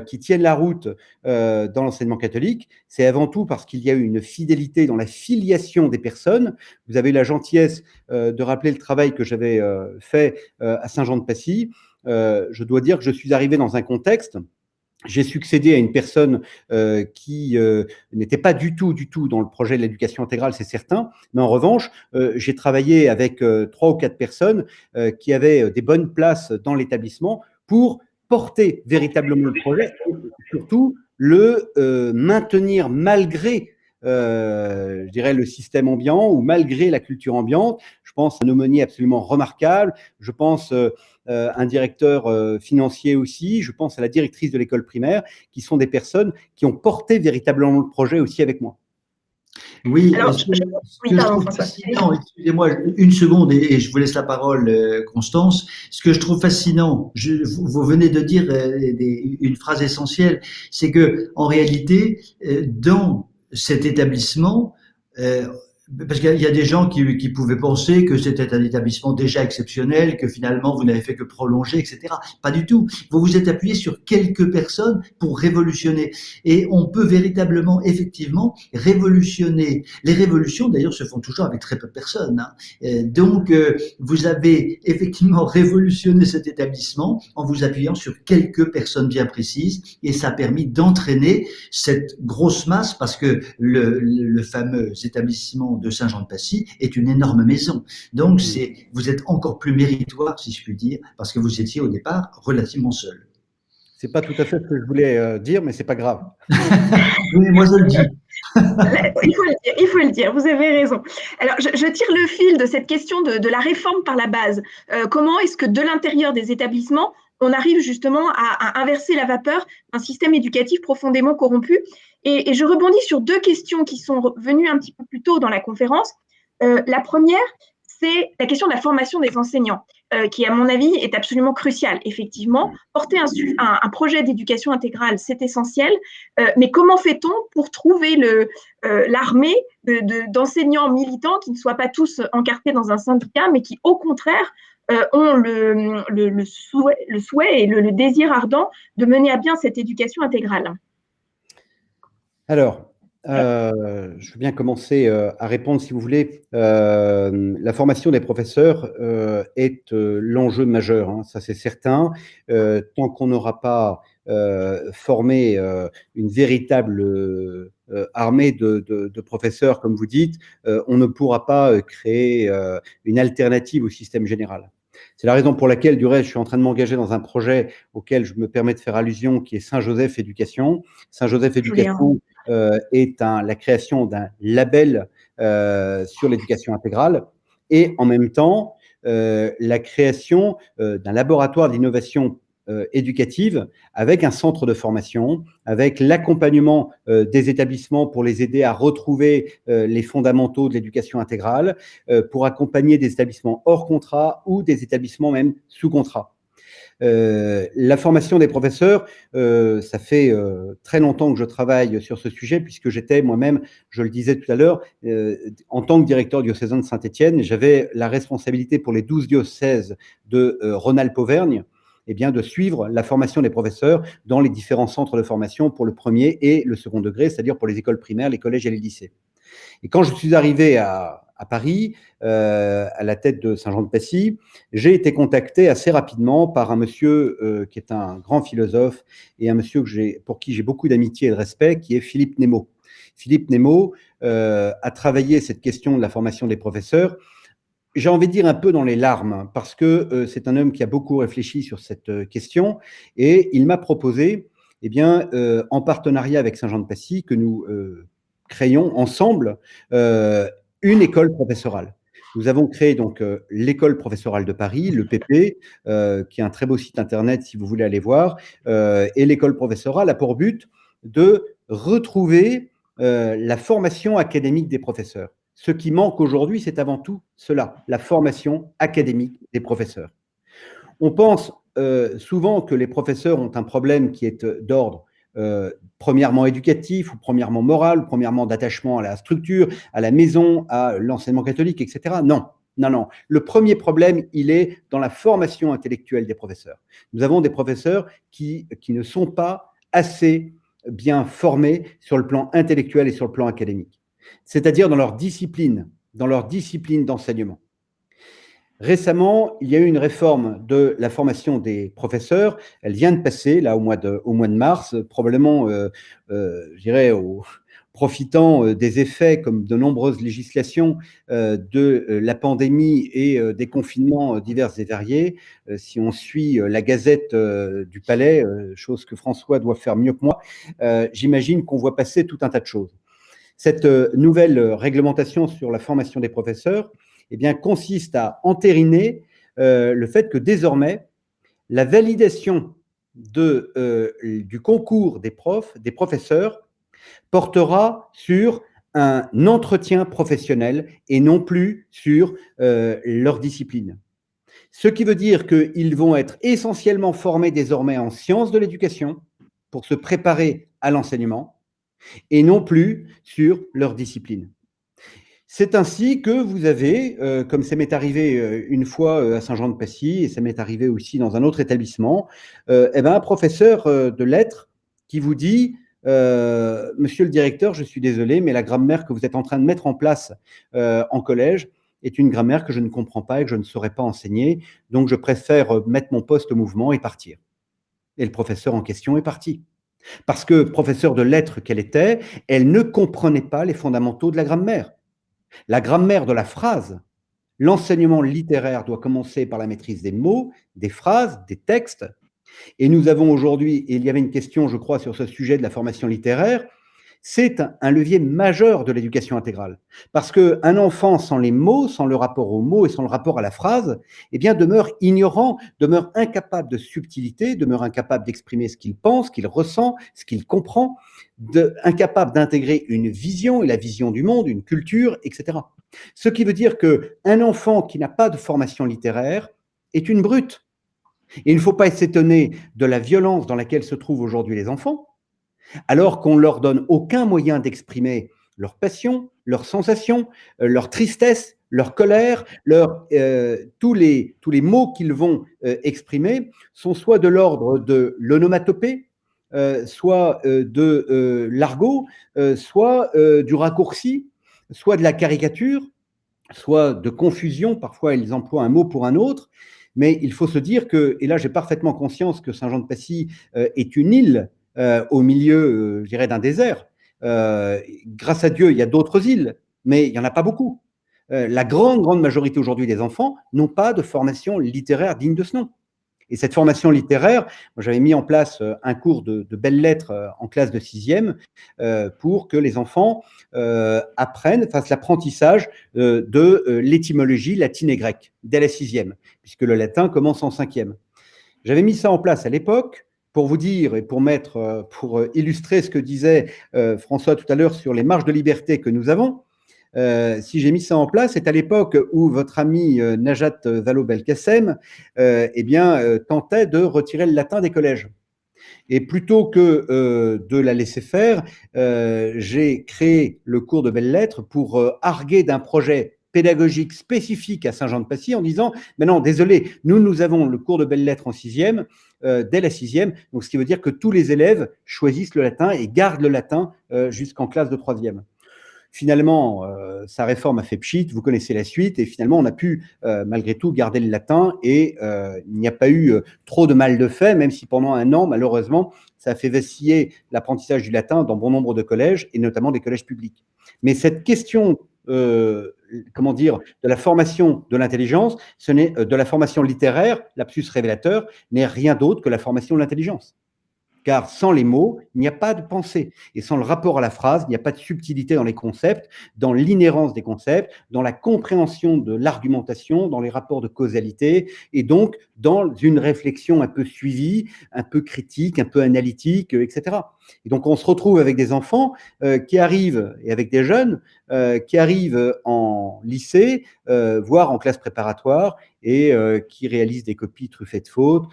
[SPEAKER 2] qui tiennent la route dans l'enseignement catholique, c'est avant tout parce qu'il y a eu une fidélité dans la filiation des personnes. Vous avez la gentillesse de rappeler le travail que j'avais fait à Saint-Jean-de-Passy. Je dois dire que je suis arrivé dans un contexte. J'ai succédé à une personne qui n'était pas du tout dans le projet de l'éducation intégrale, c'est certain. Mais en revanche, j'ai travaillé avec 3 ou 4 personnes qui avaient des bonnes places dans l'établissement pour porter véritablement le projet et surtout le maintenir malgré je dirais le système ambiant ou malgré la culture ambiante. Je pense à un aumônier absolument remarquable, je pense un directeur financier aussi, je pense à la directrice de l'école primaire, qui sont des personnes qui ont porté véritablement le projet aussi avec moi.
[SPEAKER 3] Oui, alors, ce que je trouve fascinant, excusez-moi une seconde et je vous laisse la parole, Constance. Ce que je trouve fascinant, vous venez de dire une phrase essentielle, c'est que en réalité, dans cet établissement, parce qu'il y a des gens qui pouvaient penser que c'était un établissement déjà exceptionnel, que finalement vous n'avez fait que prolonger, etc. Pas du tout. Vous vous êtes appuyé sur quelques personnes pour révolutionner. Et on peut véritablement, effectivement, révolutionner. Les révolutions, d'ailleurs, se font toujours avec très peu de personnes. Hein. Donc, vous avez effectivement révolutionné cet établissement en vous appuyant sur quelques personnes bien précises, et ça a permis d'entraîner cette grosse masse, parce que le fameux établissement de Saint-Jean-de-Passy est une énorme maison. Donc, vous êtes encore plus méritoire, si je puis dire, parce que vous étiez au départ relativement seul.
[SPEAKER 2] C'est pas tout à fait ce que je voulais dire, mais c'est pas grave.
[SPEAKER 3] Oui, moi je le dis.
[SPEAKER 1] Il faut le dire, vous avez raison. Alors, je tire le fil de cette question de la réforme par la base. Comment est-ce que de l'intérieur des établissements, on arrive justement à inverser la vapeur d'un système éducatif profondément corrompu? Et je rebondis sur 2 questions qui sont venues un petit peu plus tôt dans la conférence. La première, c'est la question de la formation des enseignants, qui, à mon avis, est absolument cruciale. Effectivement, porter un projet d'éducation intégrale, c'est essentiel, mais comment fait-on pour trouver l'armée d'enseignants militants qui ne soient pas tous encartés dans un syndicat, mais qui, au contraire, ont le souhait et le désir ardent de mener à bien cette éducation intégrale?
[SPEAKER 2] Alors, je veux bien commencer à répondre, si vous voulez. La formation des professeurs est l'enjeu majeur, hein, ça c'est certain. Tant qu'on n'aura pas formé une véritable armée de professeurs, comme vous dites, on ne pourra pas créer une alternative au système général. C'est la raison pour laquelle, du reste, je suis en train de m'engager dans un projet auquel je me permets de faire allusion, qui est Saint-Joseph Éducation. Saint-Joseph Éducation est la création d'un label sur l'éducation intégrale et en même temps la création d'un laboratoire d'innovation éducative avec un centre de formation, avec l'accompagnement des établissements pour les aider à retrouver les fondamentaux de l'éducation intégrale, pour accompagner des établissements hors contrat ou des établissements même sous contrat. La formation des professeurs, ça fait très longtemps que je travaille sur ce sujet, puisque j'étais moi-même, je le disais tout à l'heure, en tant que directeur diocésain de Saint-Étienne, j'avais la responsabilité pour les 12 diocèses de Rhône-Alpes-Auvergne de suivre la formation des professeurs dans les différents centres de formation pour le premier et le second degré, c'est-à-dire pour les écoles primaires, les collèges et les lycées. Et quand je suis arrivé à Paris, à la tête de Saint-Jean-de-Passy, j'ai été contacté assez rapidement par un monsieur qui est un grand philosophe et un monsieur pour qui j'ai beaucoup d'amitié et de respect, qui est Philippe Nemo. Philippe Nemo a travaillé cette question de la formation des professeurs, j'ai envie de dire un peu dans les larmes, parce que c'est un homme qui a beaucoup réfléchi sur cette question, et il m'a proposé, en partenariat avec Saint-Jean-de-Passy, que nous créions ensemble une école professorale. Nous avons créé donc l'école professorale de Paris, le PP, qui est un très beau site internet si vous voulez aller voir, et l'école professorale a pour but de retrouver la formation académique des professeurs. Ce qui manque aujourd'hui, c'est avant tout cela, la formation académique des professeurs. On pense souvent que les professeurs ont un problème qui est d'ordre premièrement éducatif, ou premièrement moral, ou premièrement d'attachement à la structure, à la maison, à l'enseignement catholique, etc. Non, non, non. Le premier problème, il est dans la formation intellectuelle des professeurs. Nous avons des professeurs qui ne sont pas assez bien formés sur le plan intellectuel et sur le plan académique, c'est-à-dire dans leur discipline d'enseignement. Récemment, il y a eu une réforme de la formation des professeurs. Elle vient de passer, là, au mois de mars, probablement, je dirais, profitant des effets, comme de nombreuses législations, de la pandémie et des confinements divers et variés. Si on suit la Gazette du Palais, chose que François doit faire mieux que moi, j'imagine qu'on voit passer tout un tas de choses. Cette nouvelle réglementation sur la formation des professeurs consiste à entériner le fait que désormais, la validation du concours des professeurs, portera sur un entretien professionnel et non plus sur leur discipline. Ce qui veut dire qu'ils vont être essentiellement formés désormais en sciences de l'éducation pour se préparer à l'enseignement et non plus sur leur discipline. C'est ainsi que vous avez, comme ça m'est arrivé une fois à Saint-Jean-de-Passy, et ça m'est arrivé aussi dans un autre établissement, un professeur de lettres qui vous dit Monsieur le directeur, je suis désolé, mais la grammaire que vous êtes en train de mettre en place en collège est une grammaire que je ne comprends pas et que je ne saurais pas enseigner, donc je préfère mettre mon poste au mouvement et partir. Et le professeur en question est parti. Parce que professeur de lettres qu'elle était, elle ne comprenait pas les fondamentaux de la grammaire. La grammaire de la phrase, l'enseignement littéraire doit commencer par la maîtrise des mots, des phrases, des textes. Et nous avons aujourd'hui, et il y avait une question, je crois, sur ce sujet de la formation littéraire, c'est un levier majeur de l'éducation intégrale. Parce qu'un enfant sans les mots, sans le rapport aux mots et sans le rapport à la phrase, demeure ignorant, demeure incapable de subtilité, demeure incapable d'exprimer ce qu'il pense, ce qu'il ressent, ce qu'il comprend, incapable d'intégrer une vision et la vision du monde, une culture, etc. Ce qui veut dire qu'un enfant qui n'a pas de formation littéraire est une brute. Et il ne faut pas s'étonner de la violence dans laquelle se trouvent aujourd'hui les enfants, alors qu'on ne leur donne aucun moyen d'exprimer leur passion, leurs sensations, leur tristesse, leur colère, tous les mots qu'ils vont exprimer sont soit de l'ordre de l'onomatopée, soit de l'argot, soit du raccourci, soit de la caricature, soit de confusion. Parfois, ils emploient un mot pour un autre. Mais il faut se dire que, et là j'ai parfaitement conscience que Saint-Jean-de-Passy est une île au milieu, je dirais, d'un désert. Grâce à Dieu, il y a d'autres îles, mais il n'y en a pas beaucoup. La grande majorité aujourd'hui des enfants n'ont pas de formation littéraire digne de ce nom. Et cette formation littéraire, j'avais mis en place un cours de belles lettres en classe de 6e pour que les enfants fassent l'apprentissage de l'étymologie latine et grecque dès la 6e, puisque le latin commence en 5e. J'avais mis ça en place à l'époque pour vous dire et pour illustrer ce que disait François tout à l'heure sur les marges de liberté que nous avons. Si j'ai mis ça en place, c'est à l'époque où votre ami Najat Vallaud-Belkacem tentait de retirer le latin des collèges. Et plutôt que de la laisser faire, j'ai créé le cours de belles lettres pour arguer d'un projet pédagogique spécifique à Saint-Jean-de-Passy en disant « Mais non, désolé, nous avons le cours de belles-lettres en 6e, dès la 6e, donc ce qui veut dire que tous les élèves choisissent le latin et gardent le latin jusqu'en classe de 3e. » Finalement, sa réforme a fait pchit, vous connaissez la suite, et finalement, on a pu, malgré tout, garder le latin, et il n'y a pas eu trop de mal de fait, même si pendant un an, malheureusement, ça a fait vaciller l'apprentissage du latin dans bon nombre de collèges, et notamment des collèges publics. Mais cette question, comment dire, de la formation de l'intelligence, ce n'est de la formation littéraire, lapsus révélateur, n'est rien d'autre que la formation de l'intelligence. Car sans les mots, il n'y a pas de pensée. Et sans le rapport à la phrase, il n'y a pas de subtilité dans les concepts, dans l'inhérence des concepts, dans la compréhension de l'argumentation, dans les rapports de causalité, et donc dans une réflexion un peu suivie, un peu critique, un peu analytique, etc. Et donc on se retrouve avec des enfants qui arrivent, et avec des jeunes qui arrivent en lycée, voire en classe préparatoire, et qui réalisent des copies truffées de fautes,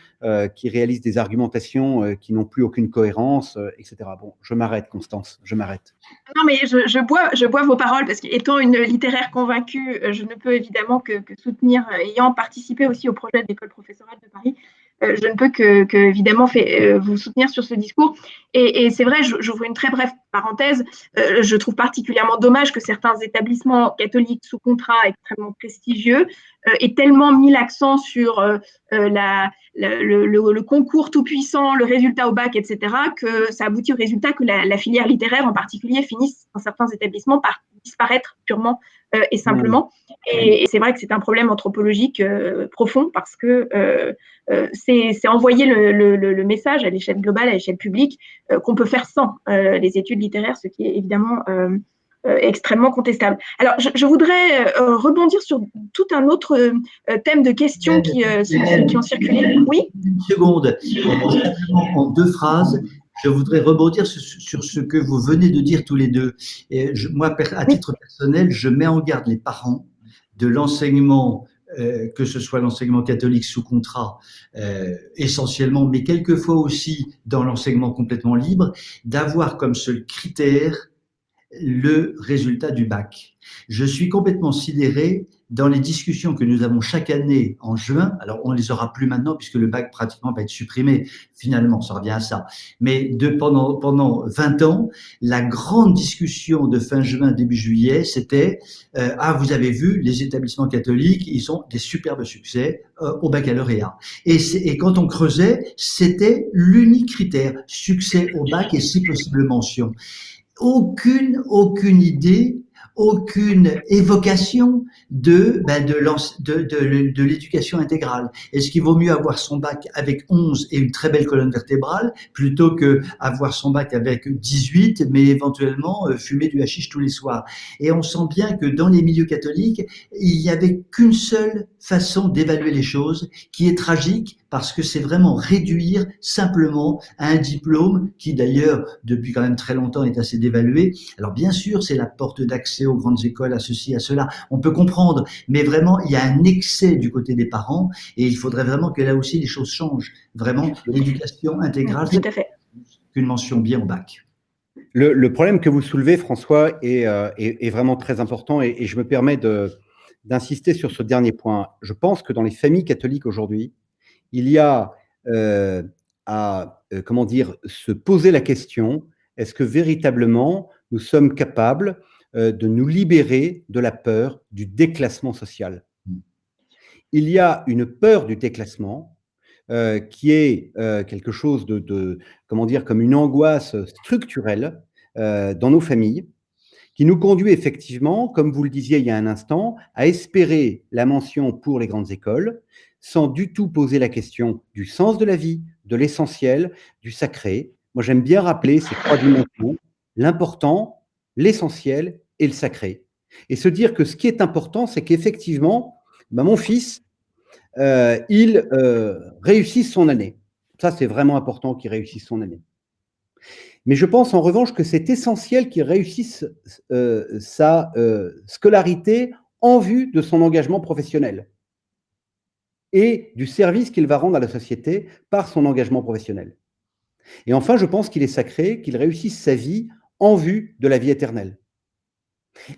[SPEAKER 2] qui réalisent des argumentations qui n'ont plus aucune cohérence, etc. Bon, je m'arrête, Constance, je m'arrête.
[SPEAKER 1] Non, mais je bois vos paroles, parce qu'étant une littéraire convaincue, je ne peux évidemment que soutenir, ayant participé aussi au projet de l'école professorale de Paris, je ne peux que évidemment vous soutenir sur ce discours. Et c'est vrai, j'ouvre une très brève parenthèse, je trouve particulièrement dommage que certains établissements catholiques sous contrat extrêmement prestigieux aient tellement mis l'accent sur le concours tout-puissant, le résultat au bac, etc., que ça aboutit au résultat que la filière littéraire en particulier finisse dans certains établissements par disparaître purement et simplement. Et c'est vrai que c'est un problème anthropologique profond, parce que c'est envoyer le message à l'échelle globale, à l'échelle publique, qu'on peut faire sans les études littéraires, ce qui est évidemment extrêmement contestable. Alors, je voudrais rebondir sur tout un autre thème de questions qui ont circulé. Oui ?
[SPEAKER 3] Une seconde. En 2 phrases, je voudrais rebondir sur ce que vous venez de dire tous les deux. Et moi, à titre personnel, je mets en garde les parents de l'enseignement, que ce soit l'enseignement catholique sous contrat essentiellement, mais quelquefois aussi dans l'enseignement complètement libre, d'avoir comme seul critère le résultat du bac. Je suis complètement sidéré dans les discussions que nous avons chaque année en juin. Alors, on les aura plus maintenant puisque le bac pratiquement va être supprimé. Finalement, ça revient à ça. Mais pendant 20 ans, la grande discussion de fin juin, début juillet, c'était vous avez vu, les établissements catholiques, ils ont des superbes succès au baccalauréat. Et quand on creusait, c'était l'unique critère, succès au bac et si possible mention. Aucune idée, aucune évocation de l'éducation intégrale. Est-ce qu'il vaut mieux avoir son bac avec 11 et une très belle colonne vertébrale plutôt que avoir son bac avec 18 mais éventuellement fumer du hashish tous les soirs? Et on sent bien que dans les milieux catholiques, il n'y avait qu'une seule façon d'évaluer les choses, qui est tragique, parce que c'est vraiment réduire simplement à un diplôme qui d'ailleurs depuis quand même très longtemps est assez dévalué. Alors bien sûr, c'est la porte d'accès aux grandes écoles, à ceci, à cela, on peut comprendre, mais vraiment il y a un excès du côté des parents et il faudrait vraiment que là aussi les choses changent. Vraiment, l'éducation intégrale,
[SPEAKER 1] tout à fait,
[SPEAKER 3] qu'une mention bien au bac.
[SPEAKER 2] Le problème que vous soulevez, François, est vraiment très important, et je me permets d'insister sur ce dernier point. Je pense que dans les familles catholiques aujourd'hui, il y a comment dire, se poser la question, est-ce que véritablement nous sommes capables de nous libérer de la peur du déclassement social? Il y a une peur du déclassement qui est quelque chose comment dire, comme une angoisse structurelle dans nos familles, qui nous conduit effectivement, comme vous le disiez il y a un instant, à espérer la mention pour les grandes écoles, sans du tout poser la question du sens de la vie, de l'essentiel, du sacré. Moi, j'aime bien rappeler ces 3 dimensions, l'important, l'essentiel et le sacré. Et se dire que ce qui est important, c'est qu'effectivement, mon fils, il réussisse son année. Ça, c'est vraiment important qu'il réussisse son année. Mais je pense en revanche que c'est essentiel qu'il réussisse sa scolarité en vue de son engagement professionnel et du service qu'il va rendre à la société par son engagement professionnel. Et enfin, je pense qu'il est sacré qu'il réussisse sa vie en vue de la vie éternelle.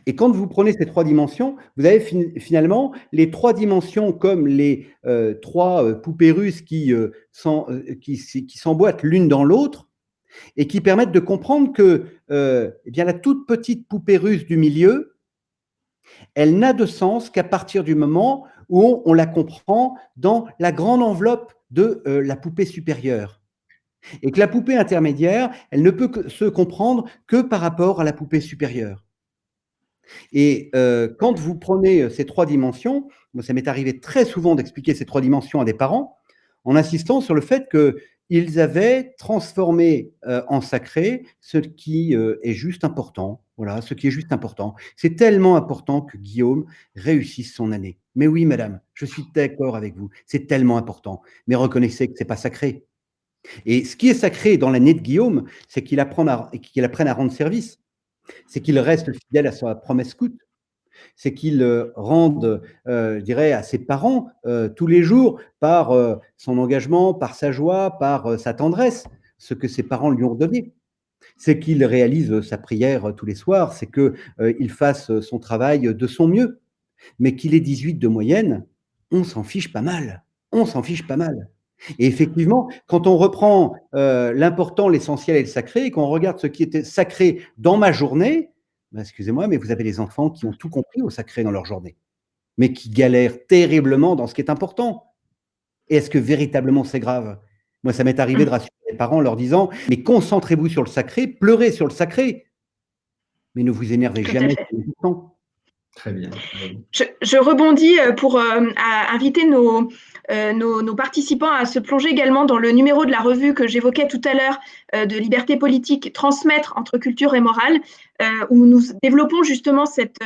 [SPEAKER 2] Et quand vous prenez ces 3 dimensions, vous avez finalement les 3 dimensions comme les 3 poupées russes qui s'emboîtent l'une dans l'autre et qui permettent de comprendre que eh bien, la toute petite poupée russe du milieu, elle n'a de sens qu'à partir du moment où on la comprend dans la grande enveloppe de la poupée supérieure. Et que la poupée intermédiaire, elle ne peut se comprendre que par rapport à la poupée supérieure. Et quand vous prenez ces 3 dimensions, moi ça m'est arrivé très souvent d'expliquer ces 3 dimensions à des parents, en insistant sur le fait qu'ils avaient transformé en sacré ce qui est juste important. Voilà, ce qui est juste important. C'est tellement important que Guillaume réussisse son année. Mais oui, madame, je suis d'accord avec vous. C'est tellement important. Mais reconnaissez que c'est pas sacré. Et ce qui est sacré dans l'année de Guillaume, c'est qu'il apprenne à rendre service. C'est qu'il reste fidèle à sa promesse scout. C'est qu'il rende, je dirais, à ses parents tous les jours par son engagement, par sa joie, par sa tendresse, ce que ses parents lui ont donné. C'est qu'il réalise sa prière tous les soirs, c'est qu'il fasse son travail de son mieux. Mais qu'il ait 18 de moyenne, on s'en fiche pas mal. On s'en fiche pas mal. Et effectivement, quand on reprend l'important, l'essentiel et le sacré, et qu'on regarde ce qui était sacré dans ma journée, ben excusez-moi, mais vous avez des enfants qui ont tout compris au sacré dans leur journée, mais qui galèrent terriblement dans ce qui est important. Et est-ce que véritablement c'est grave? Moi, ça m'est arrivé de rassurer les parents en leur disant, mais concentrez-vous sur le sacré, pleurez sur le sacré, mais ne vous énervez jamais sur le temps.
[SPEAKER 3] Très bien.
[SPEAKER 1] Je rebondis pour inviter nos participants à se plonger également dans le numéro de la revue que j'évoquais tout à l'heure de Liberté politique, transmettre entre culture et morale, où nous développons justement cette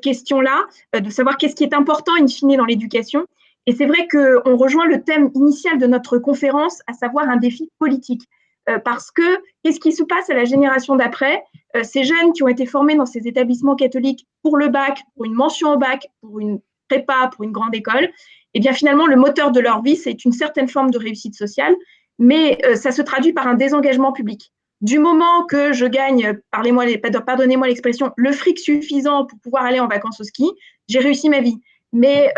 [SPEAKER 1] question-là, de savoir qu'est-ce qui est important in fine dans l'éducation. Et c'est vrai qu'on rejoint le thème initial de notre conférence, à savoir un défi politique. Parce que qu'est-ce qui se passe à la génération d'après? Ces jeunes qui ont été formés dans ces établissements catholiques pour le bac, pour une mention au bac, pour une prépa, pour une grande école, et bien finalement le moteur de leur vie, c'est une certaine forme de réussite sociale, mais ça se traduit par un désengagement public. Du moment que je gagne, pardonnez-moi l'expression, le fric suffisant pour pouvoir aller en vacances au ski, j'ai réussi ma vie. Mais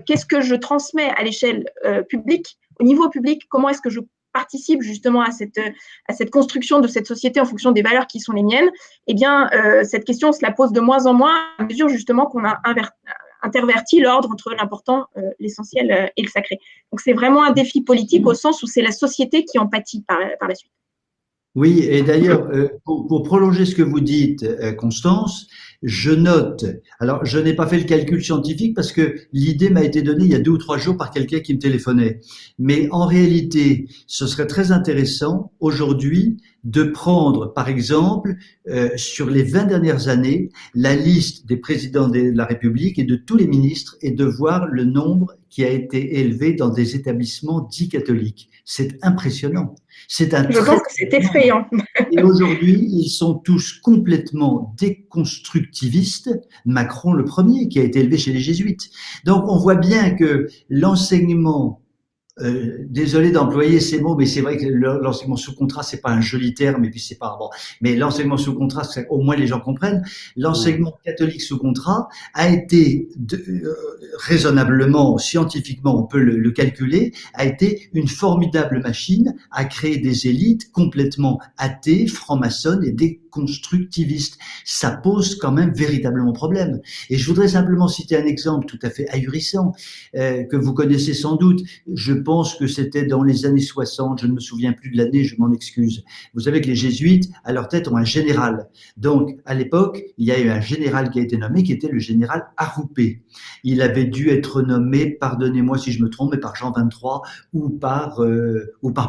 [SPEAKER 1] qu'est-ce que je transmets à l'échelle publique, au niveau public? Comment est-ce que je participe justement à cette construction de cette société en fonction des valeurs qui sont les miennes? Eh bien, cette question, on se la pose de moins en moins à mesure justement qu'on a interverti l'ordre entre l'important, l'essentiel et le sacré. Donc, c'est vraiment un défi politique au sens où c'est la société qui en pâtit par la suite.
[SPEAKER 3] Oui, et d'ailleurs, pour prolonger ce que vous dites, Constance, je note, alors je n'ai pas fait le calcul scientifique parce que l'idée m'a été donnée il y a 2 ou 3 jours par quelqu'un qui me téléphonait. Mais en réalité, ce serait très intéressant aujourd'hui de prendre, par exemple, sur les 20 dernières années, la liste des présidents de la République et de tous les ministres et de voir le nombre qui a été élevé dans des établissements dits catholiques. C'est impressionnant.
[SPEAKER 1] Je pense que c'est effrayant.
[SPEAKER 3] Et aujourd'hui, ils sont tous complètement déconstructivistes. Macron le premier, qui a été élevé chez les jésuites. Donc, on voit bien que l'enseignement, désolé d'employer ces mots, mais c'est vrai que l'enseignement sous contrat, c'est pas un joli terme, et puis c'est pas bon. Mais l'enseignement sous contrat, au moins les gens comprennent. L'enseignement catholique sous contrat a été raisonnablement, scientifiquement, on peut le calculer, a été une formidable machine à créer des élites complètement athées, francs-maçonnes et déconstructivistes. Ça pose quand même véritablement problème. Et je voudrais simplement citer un exemple tout à fait ahurissant que vous connaissez sans doute. Je pense que c'était dans les années 60, je ne me souviens plus de l'année, je m'en excuse. Vous savez que les jésuites, à leur tête, ont un général. Donc, à l'époque, il y a eu un général qui a été nommé, qui était le général Arroupé. Il avait dû être nommé, pardonnez-moi si je me trompe, mais par Jean XXIII ou par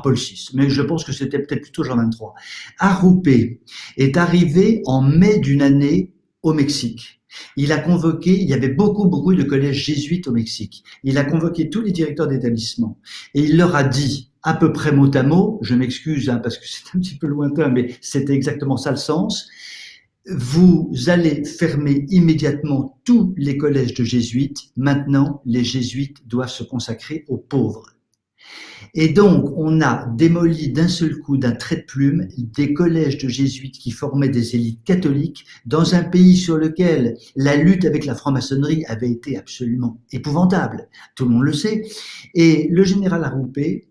[SPEAKER 3] Paul VI. Mais je pense que c'était peut-être plutôt Jean XXIII. Arroupé est arrivé en mai d'une année au Mexique. Il a convoqué, il y avait beaucoup de collèges jésuites au Mexique. Il a convoqué tous les directeurs d'établissement et il leur a dit, à peu près mot à mot, je m'excuse parce que c'est un petit peu lointain, mais c'était exactement ça le sens, vous allez fermer immédiatement tous les collèges de jésuites. Maintenant, les jésuites doivent se consacrer aux pauvres. Et donc, on a démoli d'un seul coup, d'un trait de plume, des collèges de jésuites qui formaient des élites catholiques dans un pays sur lequel la lutte avec la franc-maçonnerie avait été absolument épouvantable. Tout le monde le sait. Et le général Arroupé,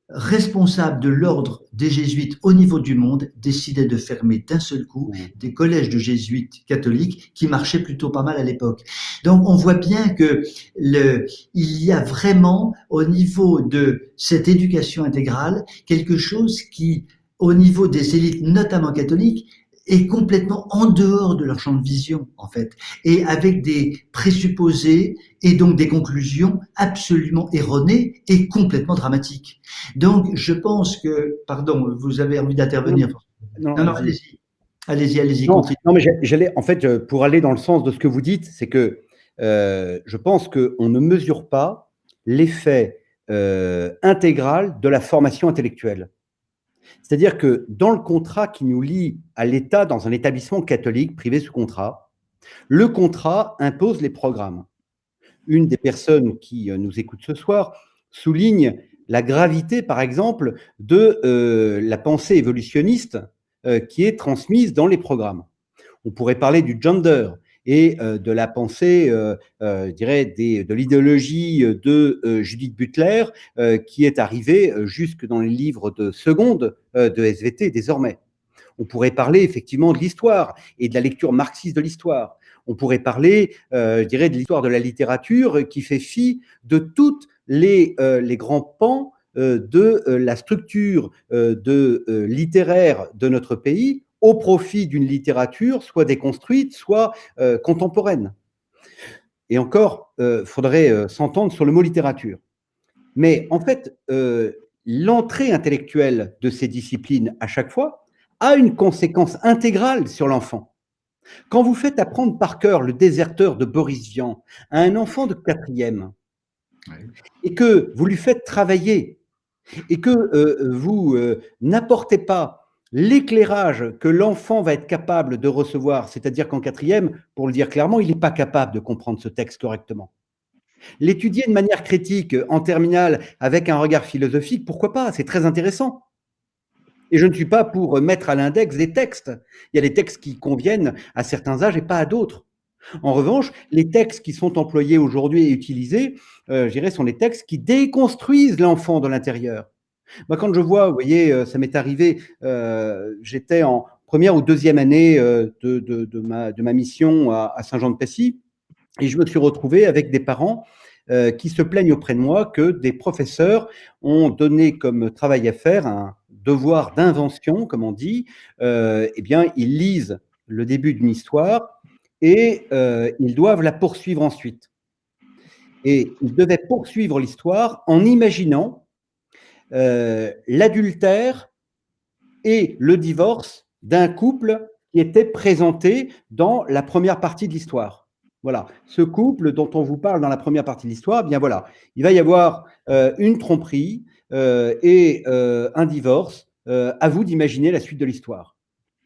[SPEAKER 3] responsable de l'ordre des jésuites au niveau du monde, décidait de fermer d'un seul coup des collèges de jésuites catholiques qui marchaient plutôt pas mal à l'époque. Donc on voit bien que il y a vraiment au niveau de cette éducation intégrale quelque chose qui, au niveau des élites, notamment catholiques, est complètement en dehors de leur champ de vision, en fait, et avec des présupposés et donc des conclusions absolument erronées et complètement dramatiques. Donc, je pense que, pardon, vous avez envie d'intervenir.
[SPEAKER 2] Non,
[SPEAKER 3] allez-y. Allez-y,
[SPEAKER 2] continuez. Non, mais j'allais, en fait, pour aller dans le sens de ce que vous dites, c'est que je pense qu'on ne mesure pas l'effet intégral de la formation intellectuelle. C'est-à-dire que dans le contrat qui nous lie à l'État dans un établissement catholique privé sous contrat, le contrat impose les programmes. Une des personnes qui nous écoute ce soir souligne la gravité, par exemple, de la pensée évolutionniste qui est transmise dans les programmes. On pourrait parler du gender et de la pensée, je dirais, de l'idéologie de Judith Butler, qui est arrivée jusque dans les livres de seconde de SVT désormais. On pourrait parler effectivement de l'histoire et de la lecture marxiste de l'histoire. On pourrait parler, je dirais, de l'histoire de la littérature qui fait fi de toutes les grands pans de la structure littéraire de notre pays, au profit d'une littérature soit déconstruite, soit contemporaine. Et encore, faudrait s'entendre sur le mot littérature. Mais en fait, l'entrée intellectuelle de ces disciplines, à chaque fois, a une conséquence intégrale sur l'enfant. Quand vous faites apprendre par cœur Le Déserteur de Boris Vian à un enfant de 4e, et que vous lui faites travailler, et que vous n'apportez pas l'éclairage que l'enfant va être capable de recevoir, c'est-à-dire qu'en 4e, pour le dire clairement, il n'est pas capable de comprendre ce texte correctement. L'étudier de manière critique en terminale avec un regard philosophique, pourquoi pas? C'est très intéressant. Et je ne suis pas pour mettre à l'index des textes. Il y a des textes qui conviennent à certains âges et pas à d'autres. En revanche, les textes qui sont employés aujourd'hui et utilisés, je dirais, sont des textes qui déconstruisent l'enfant de l'intérieur. Moi, quand je vois, vous voyez, ça m'est arrivé, j'étais en première ou deuxième année de ma mission à Saint-Jean-de-Passy, et je me suis retrouvé avec des parents qui se plaignent auprès de moi que des professeurs ont donné comme travail à faire un devoir d'invention, comme on dit. Eh bien, ils lisent le début d'une histoire et ils doivent la poursuivre ensuite. Et ils devaient poursuivre l'histoire en imaginant l'adultère et le divorce d'un couple qui était présenté dans la première partie de l'histoire. Voilà, ce couple dont on vous parle dans la première partie de l'histoire, eh bien voilà, il va y avoir une tromperie et un divorce. À vous d'imaginer la suite de l'histoire.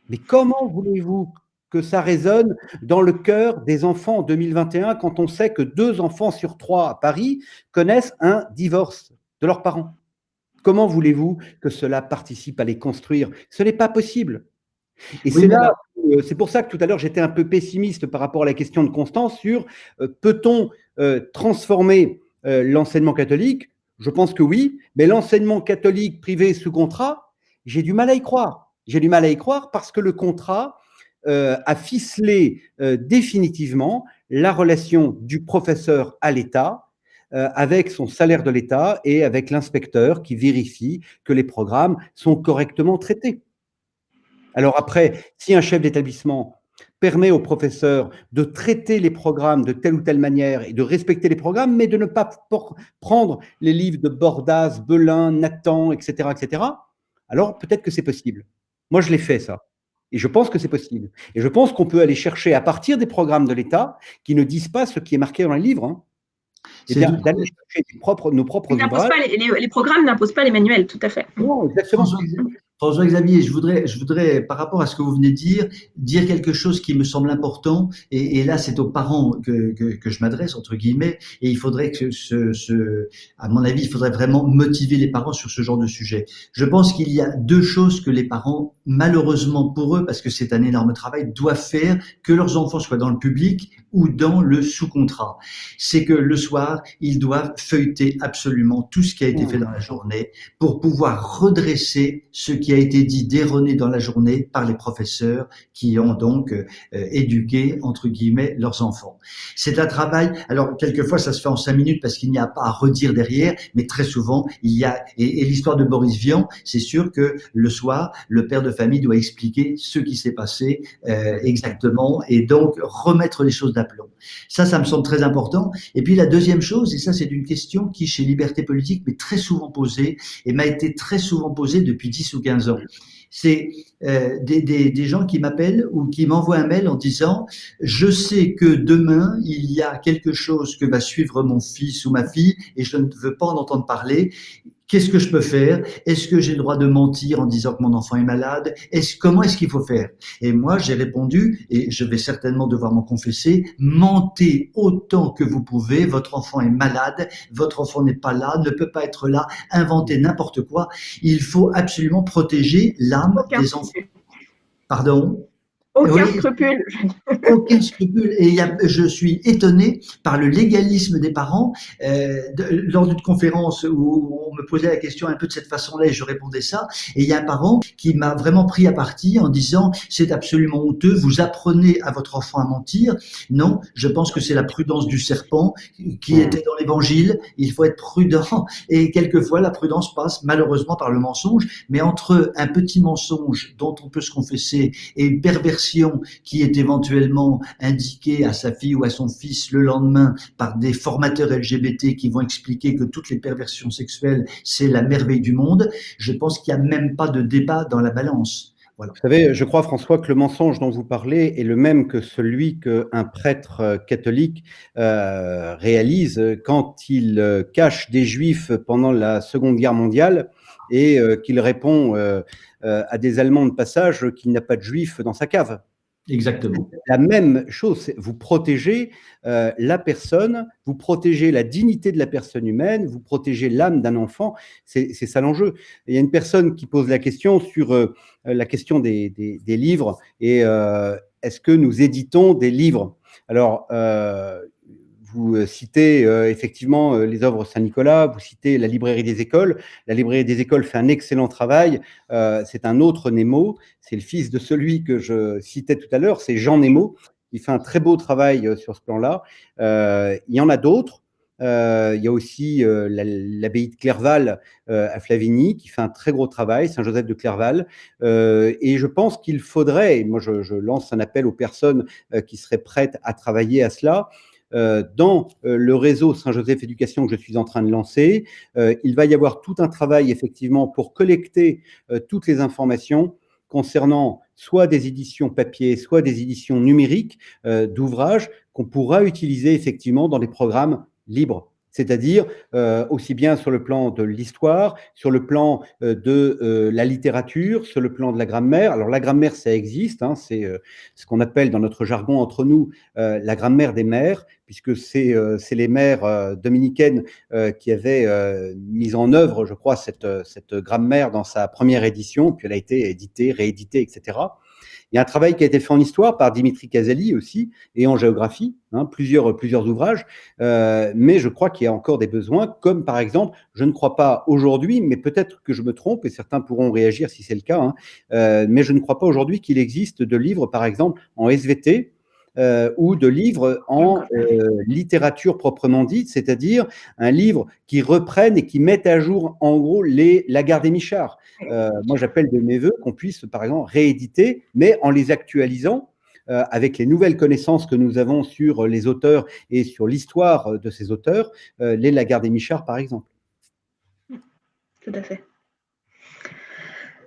[SPEAKER 2] Mais comment voulez-vous que ça résonne dans le cœur des enfants en 2021 quand on sait que 2 enfants sur 3 à Paris connaissent un divorce de leurs parents? Comment voulez-vous que cela participe à les construire? Ce n'est pas possible. Et oui, c'est pour ça que tout à l'heure, j'étais un peu pessimiste par rapport à la question de Constance sur peut-on transformer l'enseignement catholique? Je pense que oui, mais l'enseignement catholique privé sous contrat, j'ai du mal à y croire. J'ai du mal à y croire parce que le contrat a ficelé définitivement la relation du professeur à l'État, avec son salaire de l'État et avec l'inspecteur qui vérifie que les programmes sont correctement traités. Alors après, si un chef d'établissement permet aux professeurs de traiter les programmes de telle ou telle manière et de respecter les programmes, mais de ne pas prendre les livres de Bordas, Belin, Nathan, etc., alors peut-être que c'est possible. Moi, je l'ai fait, ça. Et je pense que c'est possible. Et je pense qu'on peut aller chercher à partir des programmes de l'État qui ne disent pas ce qui est marqué dans les livres. Hein. D'aller chercher nos propres ouvrages.
[SPEAKER 1] Les programmes n'imposent pas les manuels, tout à fait.
[SPEAKER 3] Non, exactement. François-Xavier, je voudrais, par rapport à ce que vous venez de dire quelque chose qui me semble important, et là, c'est aux parents que je m'adresse, entre guillemets, et il faudrait que à mon avis, il faudrait vraiment motiver les parents sur ce genre de sujet. Je pense qu'il y a deux choses que les parents, malheureusement pour eux, parce que c'est un énorme travail, doivent faire, que leurs enfants soient dans le public ou dans le sous-contrat. C'est que le soir, ils doivent feuilleter absolument tout ce qui a été fait dans la journée pour pouvoir redresser ce qui a été dit d'erroné dans la journée par les professeurs qui ont donc éduqué, entre guillemets, leurs enfants. C'est un travail, alors quelquefois ça se fait en 5 minutes parce qu'il n'y a pas à redire derrière, mais très souvent il y a, et l'histoire de Boris Vian, c'est sûr que le soir, le père de famille doit expliquer ce qui s'est passé exactement et donc remettre les choses d'aplomb. Ça me semble très important. Et puis la deuxième chose, et ça c'est une question qui chez Liberté Politique m'est très souvent posée et m'a été très souvent posée depuis 10 ou 15 ans. C'est des gens qui m'appellent ou qui m'envoient un mail en disant « Je sais que demain, il y a quelque chose que va suivre mon fils ou ma fille et je ne veux pas en entendre parler. Qu'est-ce que je peux faire? Est-ce que j'ai le droit de mentir en disant que mon enfant est malade? Comment est-ce qu'il faut faire? » Et moi, j'ai répondu, et je vais certainement devoir m'en confesser, mentez autant que vous pouvez, votre enfant est malade, votre enfant n'est pas là, ne peut pas être là, inventez n'importe quoi. Il faut absolument protéger l'âme des enfants. Pardon?
[SPEAKER 1] Aucun scrupule.
[SPEAKER 3] Aucun scrupule. Et je suis étonné par le légalisme des parents. Lors d'une conférence où on me posait la question un peu de cette façon-là et je répondais ça, et il y a un parent qui m'a vraiment pris à partie en disant « C'est absolument honteux, vous apprenez à votre enfant à mentir. » Non, je pense que c'est la prudence du serpent qui était dans l'évangile. Il faut être prudent et quelquefois la prudence passe malheureusement par le mensonge, mais entre un petit mensonge dont on peut se confesser et une perversion qui est éventuellement indiquée à sa fille ou à son fils le lendemain par des formateurs LGBT qui vont expliquer que toutes les perversions sexuelles, c'est la merveille du monde, je pense qu'il n'y a même pas de débat dans la balance. Voilà.
[SPEAKER 2] Vous savez, je crois, François, que le mensonge dont vous parlez est le même que celui qu'un prêtre catholique réalise quand il cache des Juifs pendant la Seconde Guerre mondiale et qu'il répond à des Allemands de passage qu'il n'a pas de Juifs dans sa cave.
[SPEAKER 3] Exactement.
[SPEAKER 2] La même chose, vous protégez la personne, vous protégez la dignité de la personne humaine, vous protégez l'âme d'un enfant, c'est ça l'enjeu. Il y a une personne qui pose la question sur la question des livres et est-ce que nous éditons des livres? Alors, vous citez effectivement les œuvres Saint-Nicolas, vous citez la librairie des écoles. La librairie des écoles fait un excellent travail. C'est un autre Nemo, c'est le fils de celui que je citais tout à l'heure, c'est Jean Nemo, qui fait un très beau travail sur ce plan-là. Il y en a d'autres. Il y a aussi l'abbaye de Clerval à Flavigny, qui fait un très gros travail, Saint-Joseph de Clerval. Et je pense qu'il faudrait, moi je lance un appel aux personnes qui seraient prêtes à travailler à cela, dans le réseau Saint-Joseph Éducation que je suis en train de lancer, il va y avoir tout un travail effectivement pour collecter toutes les informations concernant soit des éditions papier, soit des éditions numériques d'ouvrages qu'on pourra utiliser effectivement dans des programmes libres. C'est-à-dire aussi bien sur le plan de l'histoire, sur le plan de la littérature, sur le plan de la grammaire. Alors la grammaire, ça existe, hein, c'est ce qu'on appelle dans notre jargon entre nous la grammaire des mères, puisque c'est les mères dominicaines qui avaient mis en œuvre, je crois, cette grammaire dans sa première édition, puis elle a été éditée, rééditée, etc. Il y a un travail qui a été fait en histoire par Dimitri Casali aussi, et en géographie, hein, plusieurs ouvrages, mais je crois qu'il y a encore des besoins, comme par exemple, je ne crois pas aujourd'hui, mais peut-être que je me trompe, et certains pourront réagir si c'est le cas, hein, mais je ne crois pas aujourd'hui qu'il existe de livres, par exemple, en SVT, ou de livres en littérature proprement dite, c'est-à-dire un livre qui reprenne et qui mette à jour en gros Lagarde et Michard. Moi j'appelle de mes voeux qu'on puisse par exemple rééditer, mais en les actualisant avec les nouvelles connaissances que nous avons sur les auteurs et sur l'histoire de ces auteurs, les Lagarde et Michard par exemple.
[SPEAKER 1] Tout à fait.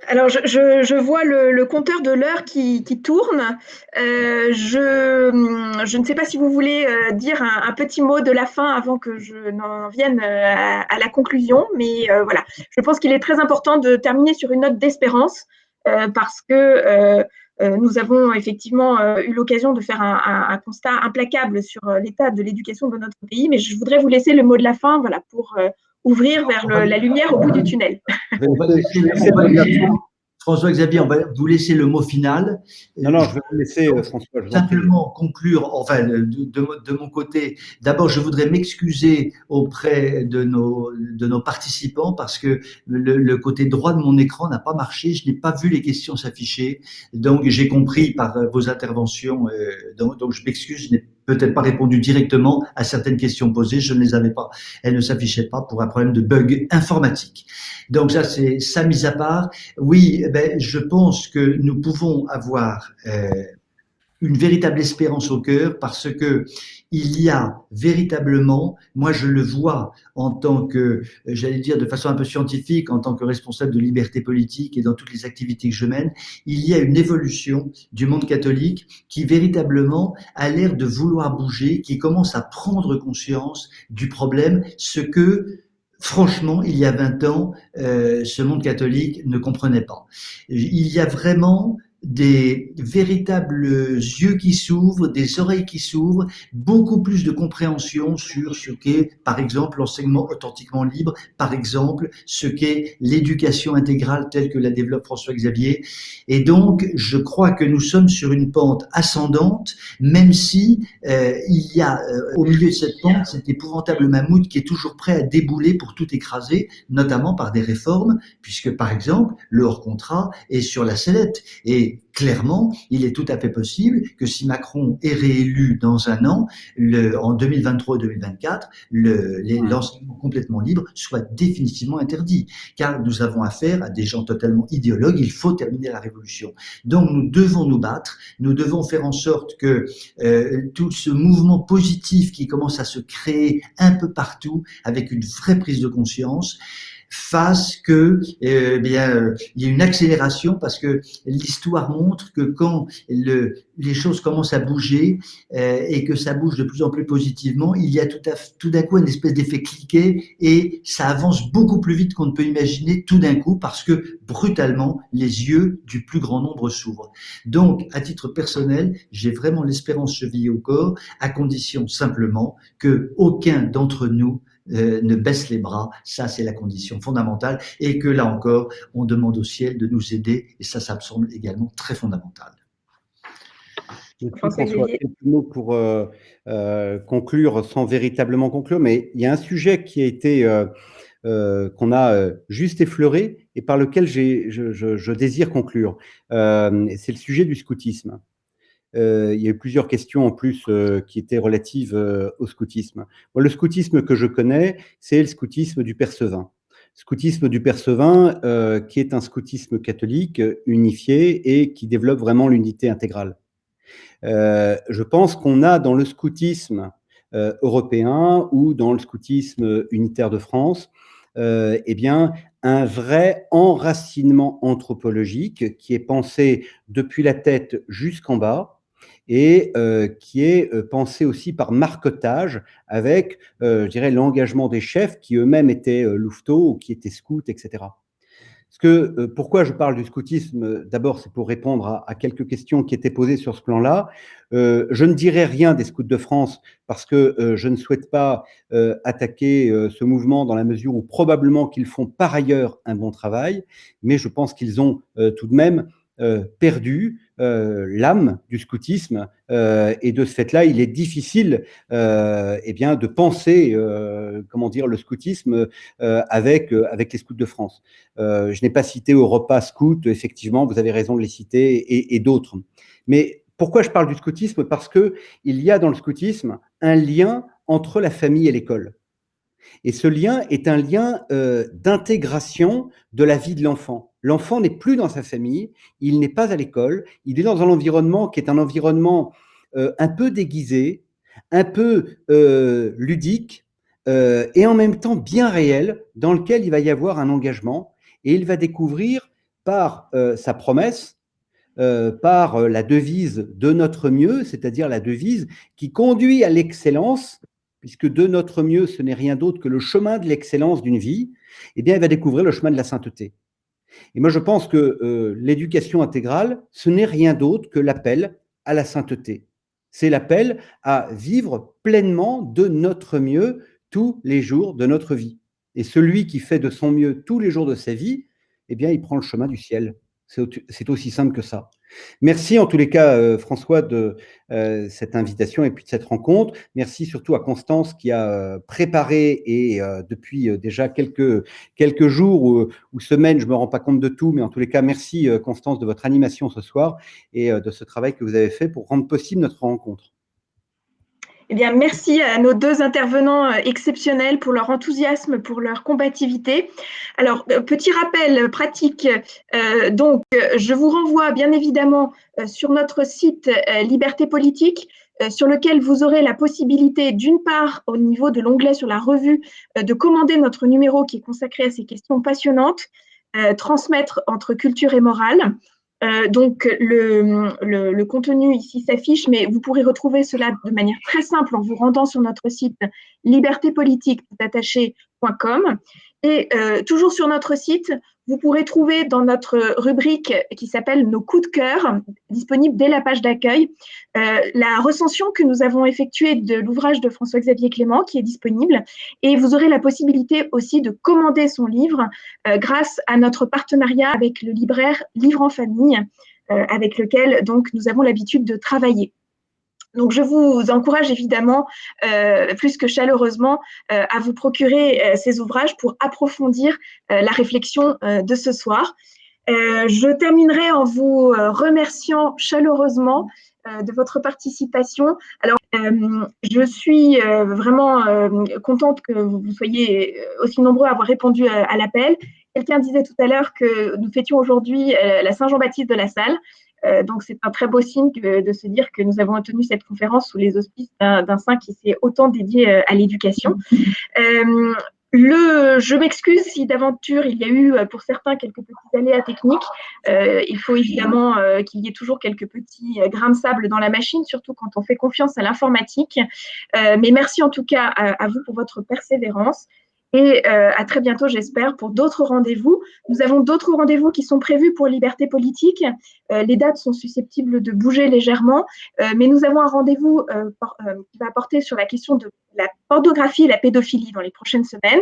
[SPEAKER 1] Alors, je vois le compteur de l'heure qui tourne. Je ne sais pas si vous voulez dire un petit mot de la fin avant que je n'en vienne à la conclusion, mais voilà, je pense qu'il est très important de terminer sur une note d'espérance parce que nous avons effectivement eu l'occasion de faire un constat implacable sur l'état de l'éducation de notre pays, mais je voudrais vous laisser le mot de la fin, voilà, pour ouvrir vers la lumière au bout du tunnel.
[SPEAKER 3] On va laisser François-Xavier, on va vous laisser le mot final.
[SPEAKER 2] Non, je vais vous laisser, François. Je vous
[SPEAKER 3] simplement conclure, enfin, de mon côté, d'abord, je voudrais m'excuser auprès de nos participants parce que le côté droit de mon écran n'a pas marché, je n'ai pas vu les questions s'afficher, donc j'ai compris par vos interventions, donc je m'excuse, je n'ai peut-être pas répondu directement à certaines questions posées, je ne les avais pas, elles ne s'affichaient pas pour un problème de bug informatique. Donc ça, c'est ça mis à part. Oui, je pense que nous pouvons avoir une véritable espérance au cœur parce que il y a véritablement, moi je le vois en tant que, j'allais dire de façon un peu scientifique, en tant que responsable de liberté politique et dans toutes les activités que je mène, il y a une évolution du monde catholique qui véritablement a l'air de vouloir bouger, qui commence à prendre conscience du problème, ce que franchement, il y a 20 ans, ce monde catholique ne comprenait pas. Il y a vraiment des véritables yeux qui s'ouvrent, des oreilles qui s'ouvrent, beaucoup plus de compréhension sur ce qu'est, par exemple, l'enseignement authentiquement libre, par exemple, ce qu'est l'éducation intégrale telle que la développe François-Xavier. Et donc, je crois que nous sommes sur une pente ascendante, même si il y a au milieu de cette pente cet épouvantable mammouth qui est toujours prêt à débouler pour tout écraser, notamment par des réformes, puisque, par exemple, le hors-contrat est sur la sellette. Et clairement, il est tout à fait possible que si Macron est réélu dans un an, en 2023 et 2024, l'enseignement complètement libre soit définitivement interdit. Car nous avons affaire à des gens totalement idéologues, il faut terminer la révolution. Donc nous devons nous battre, nous devons faire en sorte que tout ce mouvement positif qui commence à se créer un peu partout, avec une vraie prise de conscience, fasse que il y a une accélération parce que l'histoire montre que quand les choses commencent à bouger et que ça bouge de plus en plus positivement, il y a tout d'un coup une espèce d'effet cliquet et ça avance beaucoup plus vite qu'on ne peut imaginer tout d'un coup parce que brutalement les yeux du plus grand nombre s'ouvrent. Donc à titre personnel, j'ai vraiment l'espérance chevillée au corps à condition simplement que aucun d'entre nous ne baisse les bras, ça c'est la condition fondamentale et que là encore on demande au ciel de nous aider et ça me semble également très fondamental.
[SPEAKER 2] François, quelques mots pour conclure sans véritablement conclure, mais il y a un sujet qui a été qu'on a juste effleuré et par lequel je désire conclure. C'est le sujet du scoutisme. Il y a eu plusieurs questions en plus qui étaient relatives au scoutisme. Moi, le scoutisme que je connais, c'est le scoutisme du Percevin. Scoutisme du Percevin, qui est un scoutisme catholique unifié et qui développe vraiment l'unité intégrale. Je pense qu'on a dans le scoutisme européen ou dans le scoutisme unitaire de France, eh bien, un vrai enracinement anthropologique qui est pensé depuis la tête jusqu'en bas, et qui est pensé aussi par marquetage avec, je dirais, l'engagement des chefs qui eux-mêmes étaient louveteaux ou qui étaient scouts, etc. Pourquoi je parle du scoutisme? D'abord, c'est pour répondre à quelques questions qui étaient posées sur ce plan-là. Je ne dirai rien des scouts de France parce que je ne souhaite pas attaquer ce mouvement dans la mesure où probablement qu'ils font par ailleurs un bon travail, mais je pense qu'ils ont tout de même perdu l'âme du scoutisme et de ce fait-là, il est difficile eh bien, de penser comment dire, le scoutisme avec les scouts de France. Je n'ai pas cité Europa Scout, effectivement, vous avez raison de les citer, et d'autres. Mais pourquoi je parle du scoutisme? Parce qu'il y a dans le scoutisme un lien entre la famille et l'école. Et ce lien est un lien d'intégration de la vie de l'enfant. L'enfant n'est plus dans sa famille, il n'est pas à l'école, il est dans un environnement qui est un environnement un peu déguisé, un peu ludique et en même temps bien réel, dans lequel il va y avoir un engagement et il va découvrir par sa promesse, par la devise de notre mieux, c'est-à-dire la devise qui conduit à l'excellence, puisque de notre mieux, ce n'est rien d'autre que le chemin de l'excellence d'une vie, eh bien, il va découvrir le chemin de la sainteté. Et moi, je pense que l'éducation intégrale, ce n'est rien d'autre que l'appel à la sainteté. C'est l'appel à vivre pleinement de notre mieux tous les jours de notre vie. Et celui qui fait de son mieux tous les jours de sa vie, eh bien, il prend le chemin du ciel. C'est aussi simple que ça. Merci en tous les cas, François, de cette invitation et puis de cette rencontre. Merci surtout à Constance qui a préparé et depuis déjà quelques jours ou semaines, je ne me rends pas compte de tout, mais en tous les cas, merci Constance de votre animation ce soir et de ce travail que vous avez fait pour rendre possible notre rencontre.
[SPEAKER 1] Eh bien, merci à nos deux intervenants exceptionnels pour leur enthousiasme, pour leur combativité. Alors, petit rappel pratique, donc je vous renvoie bien évidemment sur notre site Liberté Politique, sur lequel vous aurez la possibilité, d'une part, au niveau de l'onglet sur la revue, de commander notre numéro qui est consacré à ces questions passionnantes, transmettre entre culture et morale. Donc, le contenu ici s'affiche, mais vous pourrez retrouver cela de manière très simple en vous rendant sur notre site libertépolitique.com. Et toujours sur notre site, vous pourrez trouver dans notre rubrique qui s'appelle Nos coups de cœur, disponible dès la page d'accueil, la recension que nous avons effectuée de l'ouvrage de François-Xavier Clément qui est disponible. Et vous aurez la possibilité aussi de commander son livre grâce à notre partenariat avec le libraire Livre en Famille, avec lequel donc nous avons l'habitude de travailler. Donc, je vous encourage évidemment, plus que chaleureusement, à vous procurer ces ouvrages pour approfondir la réflexion de ce soir. Je terminerai en vous remerciant chaleureusement de votre participation. Alors, je suis vraiment contente que vous soyez aussi nombreux à avoir répondu à l'appel. Quelqu'un disait tout à l'heure que nous fêtions aujourd'hui la Saint-Jean-Baptiste de la Salle. Donc, c'est un très beau signe de se dire que nous avons tenu cette conférence sous les auspices d'un saint qui s'est autant dédié à l'éducation. Je m'excuse si d'aventure il y a eu pour certains quelques petits aléas techniques. Il faut évidemment qu'il y ait toujours quelques petits grains de sable dans la machine, surtout quand on fait confiance à l'informatique. Mais merci en tout cas à vous pour votre persévérance. Et à très bientôt, j'espère, pour d'autres rendez-vous. Nous avons d'autres rendez-vous qui sont prévus pour Liberté Politique. Les dates sont susceptibles de bouger légèrement, mais nous avons un rendez-vous qui va porter sur la question de la pornographie et la pédophilie dans les prochaines semaines,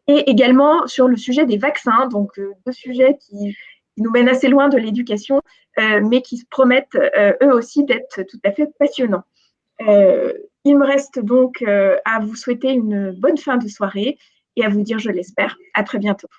[SPEAKER 1] et également sur le sujet des vaccins, donc deux sujets qui nous mènent assez loin de l'éducation, mais qui promettent eux aussi d'être tout à fait passionnants. Il me reste donc à vous souhaiter une bonne fin de soirée et à vous dire, je l'espère, à très bientôt.